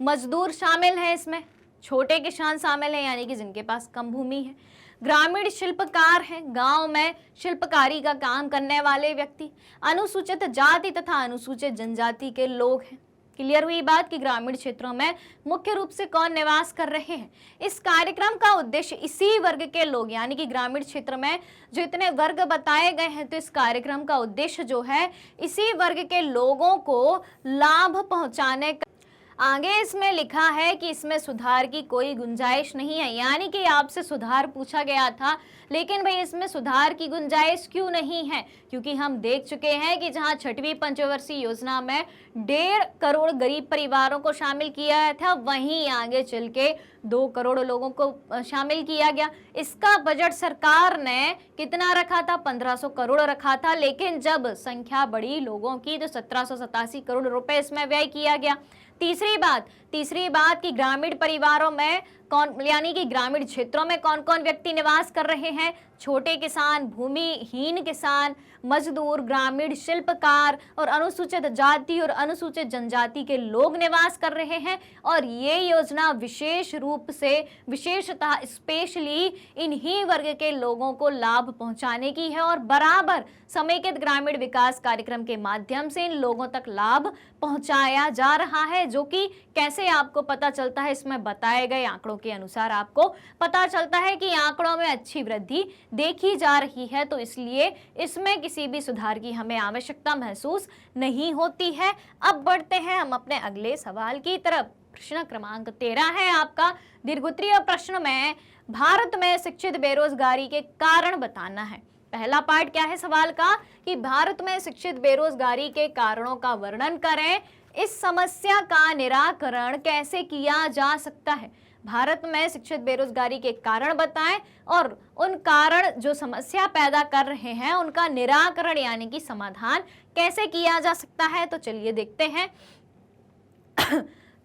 मजदूर शामिल हैं इसमें, छोटे किसान शामिल हैं यानी कि जिनके पास कम भूमि है। ग्रामीण शिल्पकार हैं, गांव में शिल्पकारी का काम करने वाले व्यक्ति। अनुसूचित जाति तथा अनुसूचित जनजाति के लोग हैं। क्लियर हुई बात कि ग्रामीण क्षेत्रों में मुख्य रूप से कौन निवास कर रहे हैं। इस कार्यक्रम का उद्देश्य इसी वर्ग के लोग, यानी कि ग्रामीण क्षेत्र में जो इतने वर्ग बताए गए हैं, तो इस कार्यक्रम का उद्देश्य जो है इसी वर्ग के लोगों को लाभ पहुंचाने का। आगे इसमें लिखा है कि इसमें सुधार की कोई गुंजाइश नहीं है, यानी कि आपसे सुधार पूछा गया था, लेकिन भाई इसमें सुधार की गुंजाइश क्यों नहीं है? क्योंकि हम देख चुके हैं कि जहां छठवीं पंचवर्षीय योजना में 1.5 करोड़ गरीब परिवारों को शामिल किया गया था, वहीं आगे चल के 2 करोड़ लोगों को शामिल किया गया। इसका बजट सरकार ने कितना रखा था? 1500 करोड़ रखा था, लेकिन जब संख्या बढ़ी लोगों की तो 1787 करोड़ रुपए इसमें व्यय किया गया। तीसरी बात कि ग्रामीण परिवारों में कौन, यानी कि ग्रामीण क्षेत्रों में कौन कौन व्यक्ति निवास कर रहे हैं? छोटे किसान, भूमिहीन किसान, मजदूर, ग्रामीण शिल्पकार और अनुसूचित जाति और अनुसूचित जनजाति के लोग निवास कर रहे हैं। और ये योजना विशेष रूप से, विशेषतः स्पेशली इन्हीं वर्ग के लोगों को लाभ पहुंचाने की है और बराबर समेकित ग्रामीण विकास कार्यक्रम के माध्यम से इन लोगों तक लाभ पहुंचाया जा रहा है। जो कि कैसे आपको पता चलता है? इसमें बताए गए आंकड़ों के अनुसार आपको पता चलता है कि आंकड़ों में अच्छी वृद्धि देखी जा रही है, तो इसलिए इसमें किसी भी सुधार की हमें आवश्यकता महसूस नहीं होती है। अब बढ़ते हैं हम अपने अगले सवाल की तरफ। प्रश्न क्रमांक 13 है आपका दीर्घोत्तरीय प्रश्न में भारत में शिक्षित बेरोजगारी के कारण बताना है। पहला पार्ट क्या है सवाल का कि भारत में शिक्षित बेरोजगारी के कारणों का वर्णन करें, इस समस्या का निराकरण कैसे किया जा सकता है। भारत में शिक्षित बेरोजगारी के कारण बताएं और उन कारण जो समस्या पैदा कर रहे हैं उनका निराकरण यानी कि समाधान कैसे किया जा सकता है। तो चलिए देखते हैं।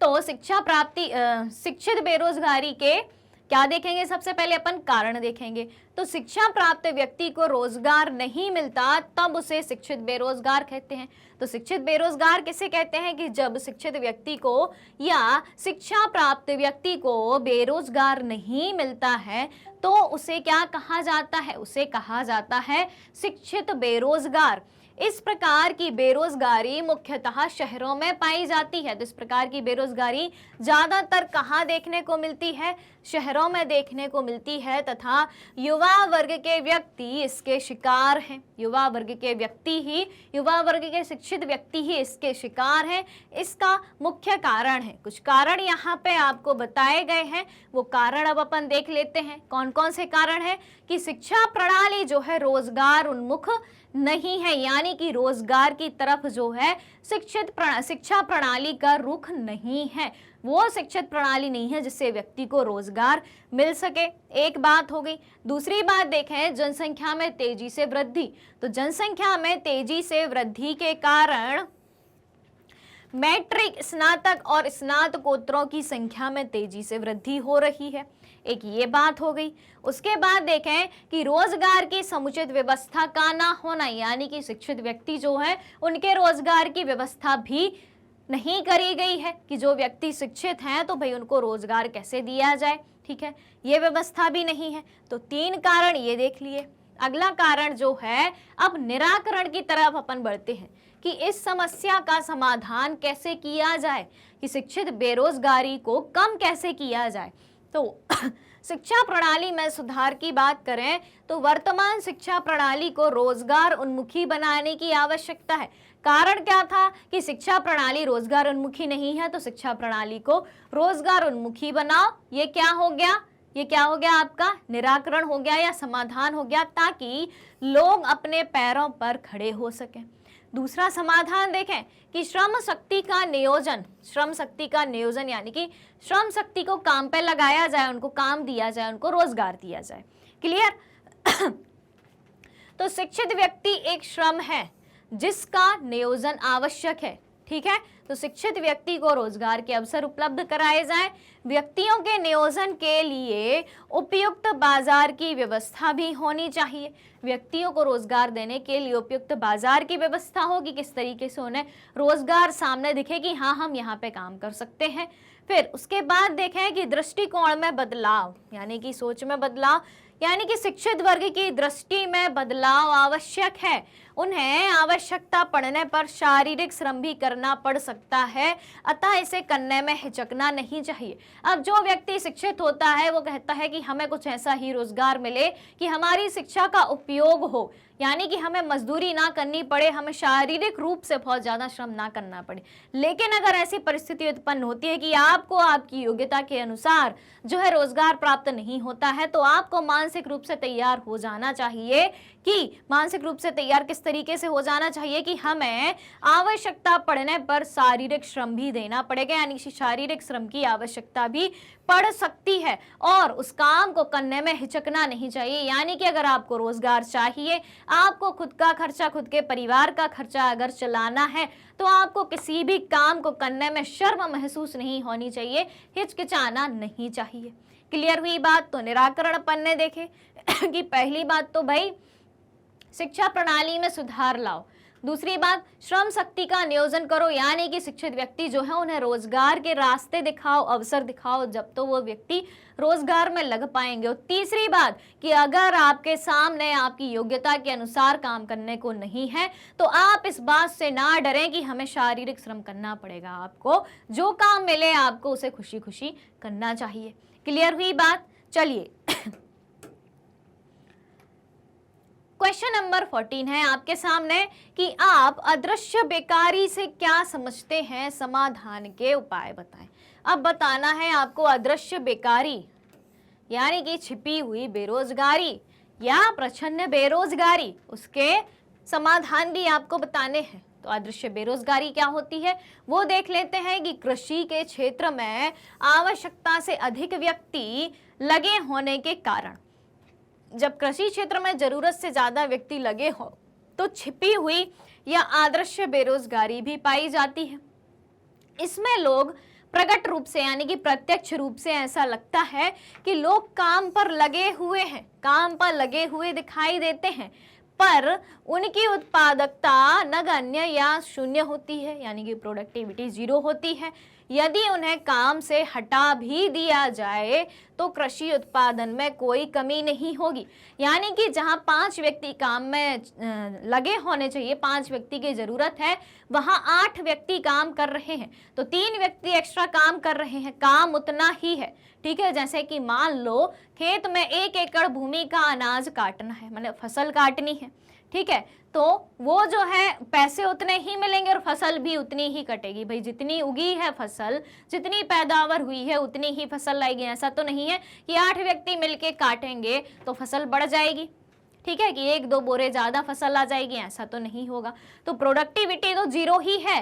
तो शिक्षित बेरोजगारी के क्या देखेंगे? सबसे पहले अपन कारण देखेंगे। तो शिक्षा प्राप्त व्यक्ति को रोजगार नहीं मिलता तब उसे शिक्षित बेरोजगार कहते हैं। तो शिक्षित बेरोजगार किसे कहते हैं? कि जब शिक्षित व्यक्ति को या शिक्षा प्राप्त व्यक्ति को बेरोजगार नहीं मिलता है तो उसे क्या कहा जाता है? उसे कहा जाता है शिक्षित बेरोजगार। इस प्रकार की बेरोजगारी मुख्यतः शहरों में पाई जाती है। तो इस प्रकार की बेरोजगारी ज्यादातर कहाँ देखने को मिलती है? शहरों में देखने को मिलती है तथा युवा वर्ग के व्यक्ति इसके शिकार हैं। युवा वर्ग के शिक्षित व्यक्ति ही इसके शिकार हैं। इसका मुख्य कारण है, कुछ कारण यहाँ पे आपको बताए गए हैं, वो कारण अब अपन देख लेते हैं। कौन कौन से कारण है? कि शिक्षा प्रणाली जो है रोजगार उन्मुख नहीं है, यानी कि रोजगार की तरफ जो है शिक्षा प्रणाली का रुख नहीं है। वो शिक्षित प्रणाली नहीं है जिससे व्यक्ति को रोजगार मिल सके। एक बात हो गई। दूसरी बात देखें, जनसंख्या में तेजी से वृद्धि। तो जनसंख्या में तेजी से वृद्धि के कारण मैट्रिक, स्नातक और स्नातकोत्तरों की संख्या में तेजी से वृद्धि हो रही है। एक ये बात हो गई। उसके बाद देखें कि रोजगार की समुचित व्यवस्था का ना होना, यानी कि शिक्षित व्यक्ति जो है उनके रोजगार की व्यवस्था भी नहीं करी गई है कि जो व्यक्ति शिक्षित हैं तो भाई उनको रोजगार कैसे दिया जाए। ठीक है, ये व्यवस्था भी नहीं है। तो 3 कारण ये देख लिए। अगला कारण जो है, अब निराकरण की तरफ अपन बढ़ते हैं कि इस समस्या का समाधान कैसे किया जाए, कि शिक्षित बेरोजगारी को कम कैसे किया जाए। तो शिक्षा प्रणाली में सुधार की बात करें तो वर्तमान शिक्षा प्रणाली को रोजगार उन्मुखी बनाने की आवश्यकता है। कारण क्या था? कि शिक्षा प्रणाली रोजगार उन्मुखी नहीं है, तो शिक्षा प्रणाली को रोजगार उन्मुखी बनाओ। ये क्या हो गया? ये क्या हो गया? आपका निराकरण हो गया या समाधान हो गया, ताकि लोग अपने पैरों पर खड़े हो सकें। दूसरा समाधान देखें कि श्रम शक्ति का नियोजन यानी कि श्रम शक्ति को काम पे लगाया जाए, उनको काम दिया जाए, उनको रोजगार दिया जाए। क्लियर? तो शिक्षित व्यक्ति एक श्रम है जिसका नियोजन आवश्यक है। ठीक है, तो शिक्षित व्यक्ति को रोजगार के अवसर उपलब्ध कराए जाएं। व्यक्तियों के नियोजन के लिए उपयुक्त बाजार की व्यवस्था भी होनी चाहिए। व्यक्तियों को रोजगार देने के लिए उपयुक्त बाजार की व्यवस्था होगी, किस तरीके से उन्हें रोजगार सामने दिखे कि हाँ हम यहाँ पे काम कर सकते हैं। फिर उसके बाद देखें कि दृष्टिकोण में बदलाव यानी कि सोच में बदलाव, यानी कि शिक्षित वर्ग की दृष्टि में बदलाव आवश्यक है। उन्हें आवश्यकता पड़ने पर शारीरिक श्रम भी करना पड़ सकता है, अतः इसे करने में हिचकना नहीं चाहिए। अब जो व्यक्ति शिक्षित होता है वो कहता है कि हमें कुछ ऐसा ही रोजगार मिले कि हमारी शिक्षा का उपयोग हो, यानी कि हमें मजदूरी ना करनी पड़े, हमें शारीरिक रूप से बहुत ज़्यादा श्रम ना करना पड़े। लेकिन अगर ऐसी परिस्थिति उत्पन्न होती है कि आपको आपकी योग्यता के अनुसार जो है रोजगार प्राप्त नहीं होता है, तो आपको मानसिक रूप से तैयार हो जाना चाहिए। कि मानसिक रूप से तैयार किस तरीके से हो जाना चाहिए कि हमें आवश्यकता पड़ने पर शारीरिक श्रम भी देना पड़ेगा, यानी कि शारीरिक श्रम की आवश्यकता भी पड़ सकती है और उस काम को करने में हिचकना नहीं चाहिए। यानी कि अगर आपको रोजगार चाहिए, आपको खुद का खर्चा, खुद के परिवार का खर्चा अगर चलाना है, तो आपको किसी भी काम को करने में शर्म महसूस नहीं होनी चाहिए, हिचकिचाना नहीं चाहिए। क्लियर हुई बात? तो निराकरण पन्ने देखे कि पहली बात तो भाई शिक्षा प्रणाली में सुधार लाओ। दूसरी बात, श्रम शक्ति का नियोजन करो, यानी कि शिक्षित व्यक्ति जो है उन्हें रोजगार के रास्ते दिखाओ, अवसर दिखाओ, जब तो वो व्यक्ति रोजगार में लग पाएंगे। और तीसरी बात कि अगर आपके सामने आपकी योग्यता के अनुसार काम करने को नहीं है, तो आप इस बात से ना डरें कि हमें शारीरिक श्रम करना पड़ेगा। आपको जो काम मिले आपको उसे खुशी खुशी करना चाहिए। क्लियर हुई बात? चलिए क्वेश्चन नंबर 14 है आपके सामने कि आप अदृश्य बेकारी से क्या समझते हैं, समाधान के उपाय बताएं। अब बताना है आपको अदृश्य बेकारी यानी कि छिपी हुई बेरोजगारी या प्रच्छन्न बेरोजगारी, उसके समाधान भी आपको बताने हैं। तो अदृश्य बेरोजगारी क्या होती है वो देख लेते हैं कि कृषि के क्षेत्र में आवश्यकता से अधिक व्यक्ति लगे होने के कारण, जब कृषि क्षेत्र में जरूरत से ज्यादा व्यक्ति लगे हो तो छिपी हुई या अदृश्य बेरोजगारी भी पाई जाती है। इसमें लोग प्रकट रूप से यानी कि प्रत्यक्ष रूप से ऐसा लगता है कि लोग काम पर लगे हुए हैं, काम पर लगे हुए दिखाई देते हैं, पर उनकी उत्पादकता नगण्य या शून्य होती है, यानी कि प्रोडक्टिविटी जीरो होती है। यदि उन्हें काम से हटा भी दिया जाए तो कृषि उत्पादन में कोई कमी नहीं होगी। यानी कि जहां 5 व्यक्ति काम में लगे होने चाहिए, 5 व्यक्ति की जरूरत है, वहां 8 व्यक्ति काम कर रहे हैं, तो 3 व्यक्ति एक्स्ट्रा काम कर रहे हैं, काम उतना ही है। ठीक है, जैसे कि मान लो खेत में 1 एकड़ भूमि का अनाज काटना है, मतलब फसल काटनी है। ठीक है, तो वो जो है पैसे उतने ही मिलेंगे और फसल भी उतनी ही कटेगी। भाई जितनी उगी है फसल, जितनी पैदावार हुई है उतनी ही फसल आएगी। ऐसा तो नहीं है कि 8 व्यक्ति मिलके काटेंगे तो फसल बढ़ जाएगी, ठीक है, कि 1-2 बोरे ज्यादा फसल आ जाएगी, ऐसा तो नहीं होगा। तो प्रोडक्टिविटी तो जीरो ही है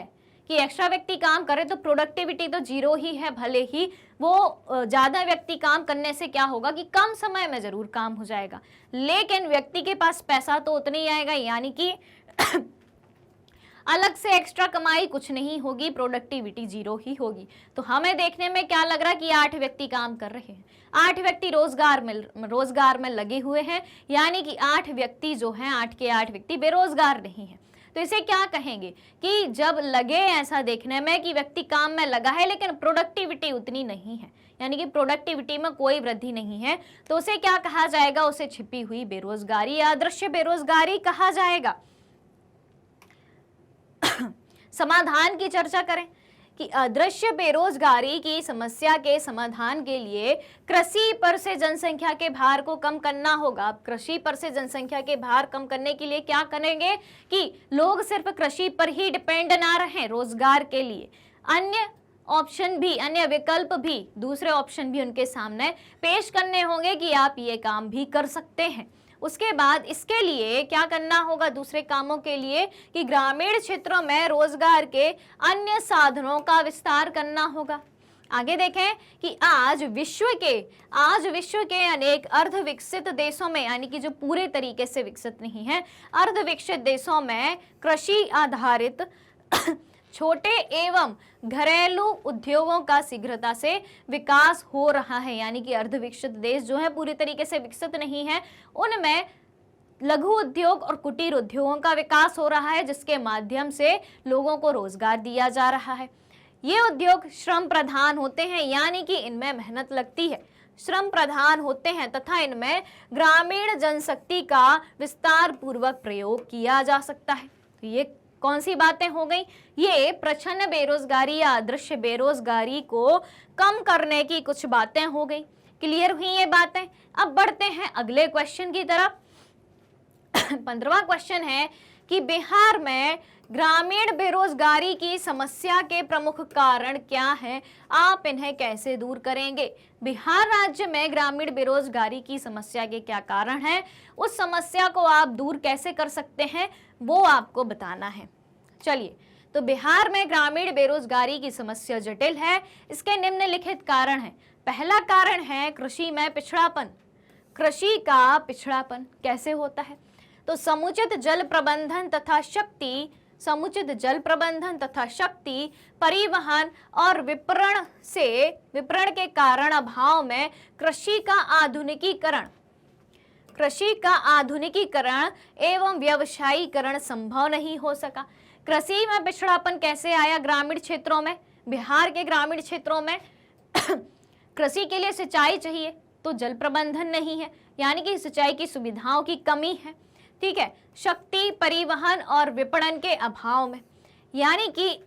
कि एक्स्ट्रा व्यक्ति काम करे तो प्रोडक्टिविटी तो जीरो ही है। भले ही वो ज्यादा व्यक्ति काम करने से क्या होगा कि कम समय में जरूर काम हो जाएगा, लेकिन व्यक्ति के पास पैसा तो उतना ही आएगा, यानी कि अलग से एक्स्ट्रा कमाई कुछ नहीं होगी, प्रोडक्टिविटी जीरो ही होगी। तो हमें देखने में क्या लग रहा है कि 8 व्यक्ति काम कर रहे हैं, 8 व्यक्ति रोजगार में लगे हुए हैं, यानी कि 8 व्यक्ति जो हैं, 8 के 8 व्यक्ति बेरोजगार नहीं है। तो इसे क्या कहेंगे कि जब लगे ऐसा देखने में कि व्यक्ति काम में लगा है लेकिन प्रोडक्टिविटी उतनी नहीं है, यानी कि प्रोडक्टिविटी में कोई वृद्धि नहीं है, तो उसे क्या कहा जाएगा? उसे छिपी हुई बेरोजगारी या अदृश्य बेरोजगारी कहा जाएगा। समाधान की चर्चा करें कि अदृश्य बेरोजगारी की समस्या के समाधान के लिए कृषि पर से जनसंख्या के भार को कम करना होगा। अब कृषि पर से जनसंख्या के भार कम करने के लिए क्या करेंगे कि लोग सिर्फ कृषि पर ही डिपेंड ना रहें रोजगार के लिए, अन्य ऑप्शन भी, अन्य विकल्प भी, दूसरे ऑप्शन भी उनके सामने पेश करने होंगे कि आप ये काम भी कर सकते हैं। उसके बाद इसके लिए क्या करना होगा दूसरे कामों के लिए कि ग्रामीण क्षेत्रों में रोजगार के अन्य साधनों का विस्तार करना होगा। आगे देखें कि आज विश्व के अनेक अर्ध विकसित देशों में, यानी कि जो पूरे तरीके से विकसित नहीं है, अर्ध विकसित देशों में कृषि आधारित छोटे एवं घरेलू उद्योगों का शीघ्रता से विकास हो रहा है। यानी कि अर्ध विकसित देश जो है पूरी तरीके से विकसित नहीं है, उनमें लघु उद्योग और कुटीर उद्योगों का विकास हो रहा है, जिसके माध्यम से लोगों को रोजगार दिया जा रहा है। ये उद्योग श्रम प्रधान होते हैं, यानी कि इनमें मेहनत लगती है, श्रम प्रधान होते हैं तथा इनमें ग्रामीण जनशक्ति का विस्तार पूर्वक प्रयोग किया जा सकता है। तो ये कौन सी बातें हो गई? ये प्रच्छन्न बेरोजगारी या अदृश्य बेरोजगारी को कम करने की कुछ बातें हो गई। क्लियर हुई ये बातें? अब बढ़ते हैं अगले क्वेश्चन की तरफ। 15वां क्वेश्चन है कि बिहार में ग्रामीण बेरोजगारी की समस्या के प्रमुख कारण क्या हैं? आप इन्हें कैसे दूर करेंगे? बिहार राज्य में ग्रामीण बेरोजगारी की समस्या के क्या कारण हैं? उस समस्या को आप दूर कैसे कर सकते हैं, वो आपको बताना है। चलिए, तो बिहार में ग्रामीण बेरोजगारी की समस्या जटिल है। इसके निम्नलिखित कारण हैं। पहला कारण है कृषि में पिछड़ापन। कृषि का पिछड़ापन कैसे होता है? तो समुचित जल प्रबंधन तथा शक्ति परिवहन और विपणन के कारण अभाव में कृषि का आधुनिकीकरण एवं व्यवसायीकरण संभव नहीं हो सका। कृषि में पिछड़ापन कैसे आया ग्रामीण क्षेत्रों में? बिहार के ग्रामीण क्षेत्रों में कृषि के लिए सिंचाई चाहिए तो जल प्रबंधन नहीं है, यानी कि सिंचाई की सुविधाओं की कमी है। ठीक है, शक्ति परिवहन और विपणन के अभाव में, यानी कि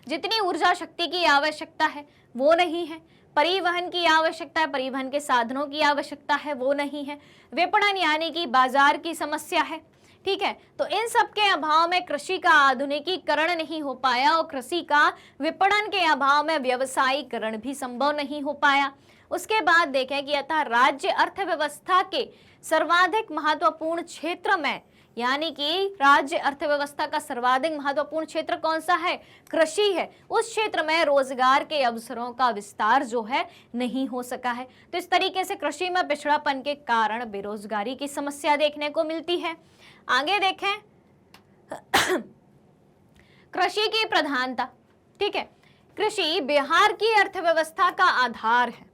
जितनी ऊर्जा शक्ति की आवश्यकता है वो नहीं है, परिवहन की आवश्यकता है, परिवहन के साधनों की आवश्यकता है वो नहीं है, विपणन यानी कि बाजार की समस्या है। ठीक है, तो इन सब के अभाव में कृषि का आधुनिकीकरण नहीं हो पाया और कृषि का विपणन के अभाव में व्यवसायीकरण भी संभव नहीं हो पाया। उसके बाद देखें कि अतः राज्य अर्थव्यवस्था के सर्वाधिक महत्वपूर्ण क्षेत्र में, यानी कि राज्य अर्थव्यवस्था का सर्वाधिक महत्वपूर्ण क्षेत्र कौन सा है? कृषि है। उस क्षेत्र में रोजगार के अवसरों का विस्तार जो है नहीं हो सका है। तो इस तरीके से कृषि में पिछड़ापन के कारण बेरोजगारी की समस्या देखने को मिलती है। आगे देखें कृषि की प्रधानता। ठीक है, कृषि बिहार की अर्थव्यवस्था का आधार है।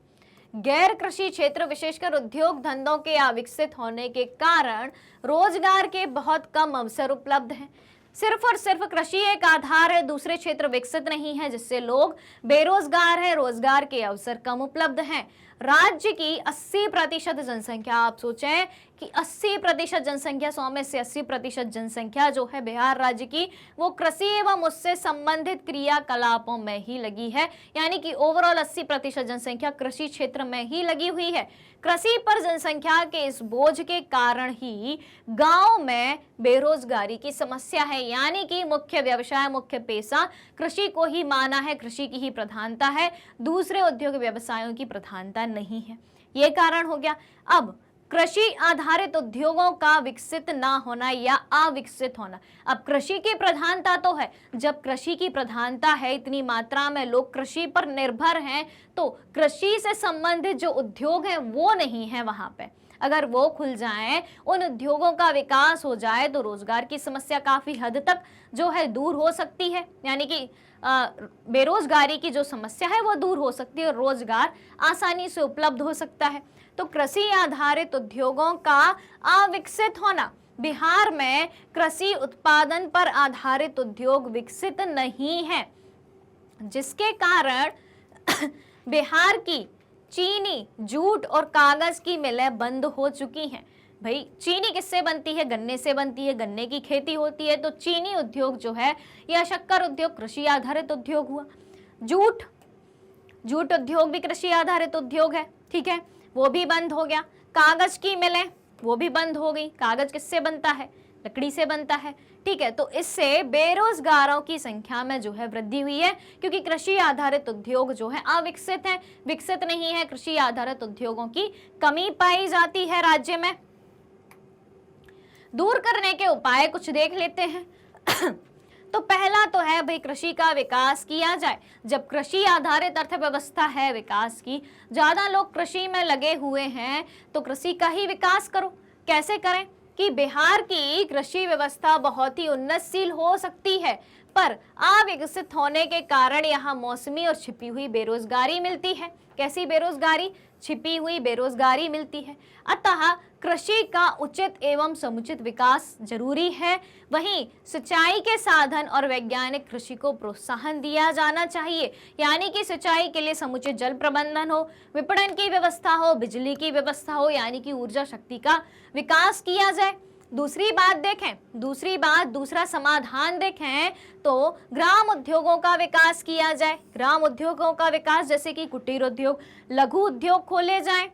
गैर कृषि क्षेत्र विशेषकर उद्योग धंधों के अविकसित होने के कारण रोजगार के बहुत कम अवसर उपलब्ध हैं। सिर्फ और सिर्फ कृषि एक आधार है, दूसरे क्षेत्र विकसित नहीं है, जिससे लोग बेरोजगार हैं, रोजगार के अवसर कम उपलब्ध हैं। राज्य की 80% जनसंख्या, आप सोचें कि 80% जनसंख्या, 100 में से 80% जनसंख्या जो है बिहार राज्य की, वो कृषि एवं उससे संबंधित क्रियाकलापों में ही लगी है। यानी कि ओवरऑल 80% जनसंख्या कृषि क्षेत्र में ही लगी हुई है। कृषि पर जनसंख्या के इस बोझ के कारण ही गांव में बेरोजगारी की समस्या है। यानी कि मुख्य व्यवसाय, मुख्य पेशा कृषि को ही माना है, कृषि की ही प्रधानता है, दूसरे उद्योग व्यवसायों की प्रधानता नहीं है। ये कारण हो गया। अब कृषि आधारित उद्योगों का विकसित ना होना या अविकसित होना। अब कृषि की प्रधानता तो है, जब कृषि की प्रधानता है, इतनी मात्रा में लोग कृषि पर निर्भर हैं, तो कृषि से संबंधित जो उद्योग हैं वो नहीं है वहां पे। अगर वो खुल जाएं, उन उद्योगों का विकास हो जाए, तो रोजगार की समस्या काफी हद तक जो है दूर हो सकती है। यानी कि बेरोजगारी की जो समस्या है वो दूर हो सकती है और रोजगार आसानी से उपलब्ध हो सकता है। तो कृषि आधारित उद्योगों का अविकसित होना, बिहार में कृषि उत्पादन पर आधारित उद्योग विकसित नहीं है, जिसके कारण बिहार की चीनी, जूट और कागज की मिलें बंद हो चुकी हैं। भाई चीनी किससे बनती है? गन्ने से बनती है, गन्ने की खेती होती है, तो चीनी उद्योग जो है या शक्कर उद्योग कृषि आधारित उद्योग हुआ। जूट उद्योग भी कृषि आधारित उद्योग है। ठीक है, वो भी बंद हो गया। कागज की मिलें वो भी बंद हो गई। कागज किससे बनता है? लकड़ी से बनता है। ठीक है, तो इससे बेरोजगारों की संख्या में जो है वृद्धि हुई है, क्योंकि कृषि आधारित उद्योग जो है अविकसित है, विकसित नहीं है। कृषि आधारित उद्योगों की कमी पाई जाती है राज्य में। दूर करने के उपाय कुछ देख लेते हैं। तो पहला तो है भाई कृषि का विकास किया जाए। जब कृषि आधारित अर्थव्यवस्था है विकास की, ज्यादा लोग कृषि में लगे हुए हैं, तो कृषि का ही विकास करो। कैसे करें कि बिहार की कृषि व्यवस्था बहुत ही उन्नतशील हो सकती है, पर अविकसित होने के कारण यहाँ मौसमी और छिपी हुई बेरोजगारी मिलती है। कैसी बेरोजगारी? छिपी हुई बेरोजगारी मिलती है। अतः कृषि का उचित एवं समुचित विकास जरूरी है। वहीं सिंचाई के साधन और वैज्ञानिक कृषि को प्रोत्साहन दिया जाना चाहिए, यानी कि सिंचाई के लिए समुचित जल प्रबंधन हो, विपणन की व्यवस्था हो, बिजली की व्यवस्था हो, यानी कि ऊर्जा शक्ति का विकास किया जाए। दूसरी बात देखें, दूसरा समाधान देखें तो ग्राम उद्योगों का विकास किया जाए। ग्राम उद्योगों का विकास जैसे कि कुटीर उद्योग, लघु उद्योग खोले जाएं।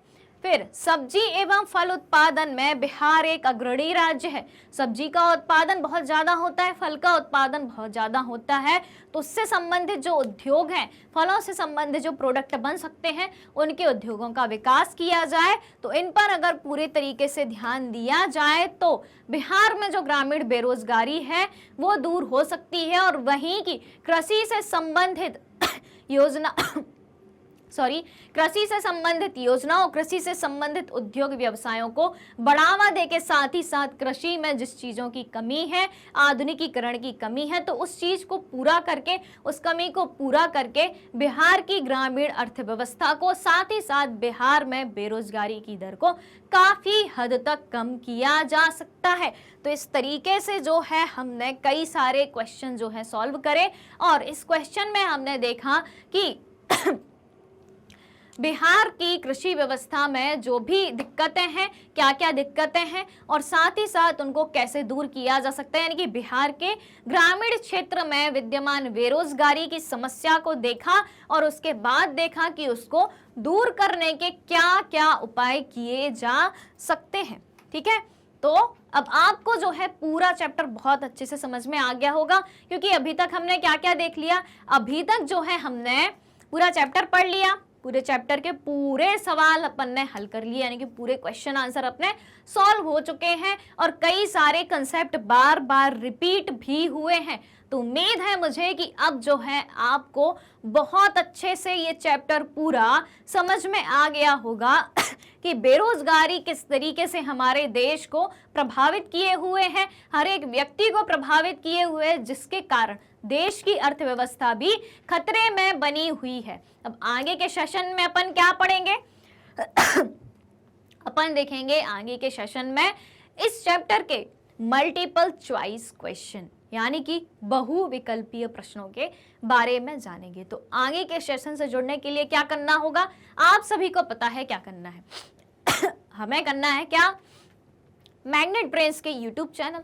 फिर सब्जी एवं फल उत्पादन में बिहार एक अग्रणी राज्य है। सब्जी का उत्पादन बहुत ज्यादा होता है, फल का उत्पादन बहुत ज्यादा होता है, तो उससे संबंधित जो उद्योग हैं, फलों से संबंधित जो प्रोडक्ट बन सकते हैं, उनके उद्योगों का विकास किया जाए। तो इन पर अगर पूरे तरीके से ध्यान दिया जाए तो बिहार में जो ग्रामीण बेरोजगारी है वो दूर हो सकती है, और वहीं की कृषि से संबंधित योजनाओं, कृषि से संबंधित उद्योग व्यवसायों को बढ़ावा दे के साथ ही साथ कृषि में जिस चीजों की कमी है, आधुनिकीकरण की कमी है, तो उस चीज को पूरा करके, उस कमी को पूरा करके बिहार की ग्रामीण अर्थव्यवस्था को, साथ ही साथ बिहार में बेरोजगारी की दर को काफी हद तक कम किया जा सकता है। तो इस तरीके से जो है हमने कई सारे क्वेश्चन जो है सॉल्व करे, और इस क्वेश्चन में हमने देखा कि बिहार की कृषि व्यवस्था में जो भी दिक्कतें हैं, क्या क्या दिक्कतें हैं, और साथ ही साथ उनको कैसे दूर किया जा सकता है। यानी कि बिहार के ग्रामीण क्षेत्र में विद्यमान बेरोजगारी की समस्या को देखा, और उसके बाद देखा कि उसको दूर करने के क्या क्या उपाय किए जा सकते हैं। ठीक है, तो अब आपको जो है पूरा चैप्टर बहुत अच्छे से समझ में आ गया होगा, क्योंकि अभी तक हमने क्या क्या देख लिया। अभी तक जो है हमने पूरा चैप्टर पढ़ लिया, पूरे चैप्टर के पूरे सवाल अपन ने हल कर लिए, यानी कि पूरे क्वेश्चन आंसर अपने सॉल्व हो चुके हैं, और कई सारे कंसेप्ट बार बार रिपीट भी हुए हैं। तो उम्मीद है मुझे कि अब जो है आपको बहुत अच्छे से ये चैप्टर पूरा समझ में आ गया होगा कि बेरोजगारी किस तरीके से हमारे देश को प्रभावित किए हुए हैं, हर एक व्यक्ति को प्रभावित किए हुए हैं, जिसके कारण देश की अर्थव्यवस्था भी खतरे में बनी हुई है। अब आगे के सेशन में अपन क्या पढ़ेंगे? अपन देखेंगे आगे के सेशन में इस चैप्टर के मल्टीपल चॉइस क्वेश्चन, यानी कि बहुविकल्पीय प्रश्नों के बारे में जानेंगे। तो आगे के सेशन से जुड़ने के लिए क्या करना होगा, आप सभी को पता है क्या करना है। हमें करना है क्या? मैग्नेट ब्रेन्स के यूट्यूब चैनल,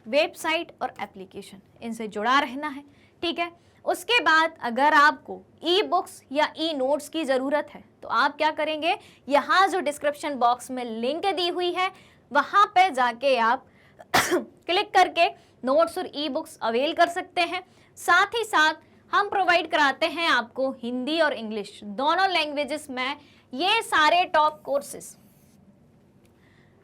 वेबसाइट और एप्लीकेशन, इनसे जुड़ा रहना है। ठीक है, उसके बाद अगर आपको ई बुक्स या ई नोट्स की ज़रूरत है तो आप क्या करेंगे, यहाँ जो डिस्क्रिप्शन बॉक्स में लिंक दी हुई है वहाँ पे जाके आप क्लिक करके नोट्स और ई बुक्स अवेल कर सकते हैं। साथ ही साथ हम प्रोवाइड कराते हैं आपको हिंदी और इंग्लिश दोनों लैंग्वेजेस में ये सारे टॉप कोर्सेस।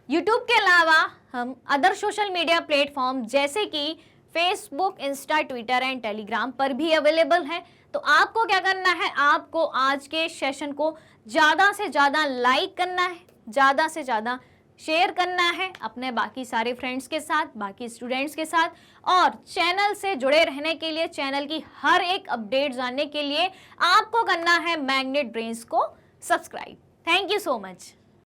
यूट्यूब के अलावा हम अदर सोशल मीडिया प्लेटफॉर्म जैसे कि Facebook, Insta, Twitter and Telegram पर भी अवेलेबल है। तो आपको क्या करना है, आपको आज के सेशन को ज़्यादा से ज़्यादा लाइक करना है, ज़्यादा से ज़्यादा शेयर करना है अपने बाकी सारे फ्रेंड्स के साथ, बाकी स्टूडेंट्स के साथ, और चैनल से जुड़े रहने के लिए, चैनल की हर एक अपडेट जानने के लिए आपको करना है मैग्नेट ब्रेन्स को subscribe. Thank you so much.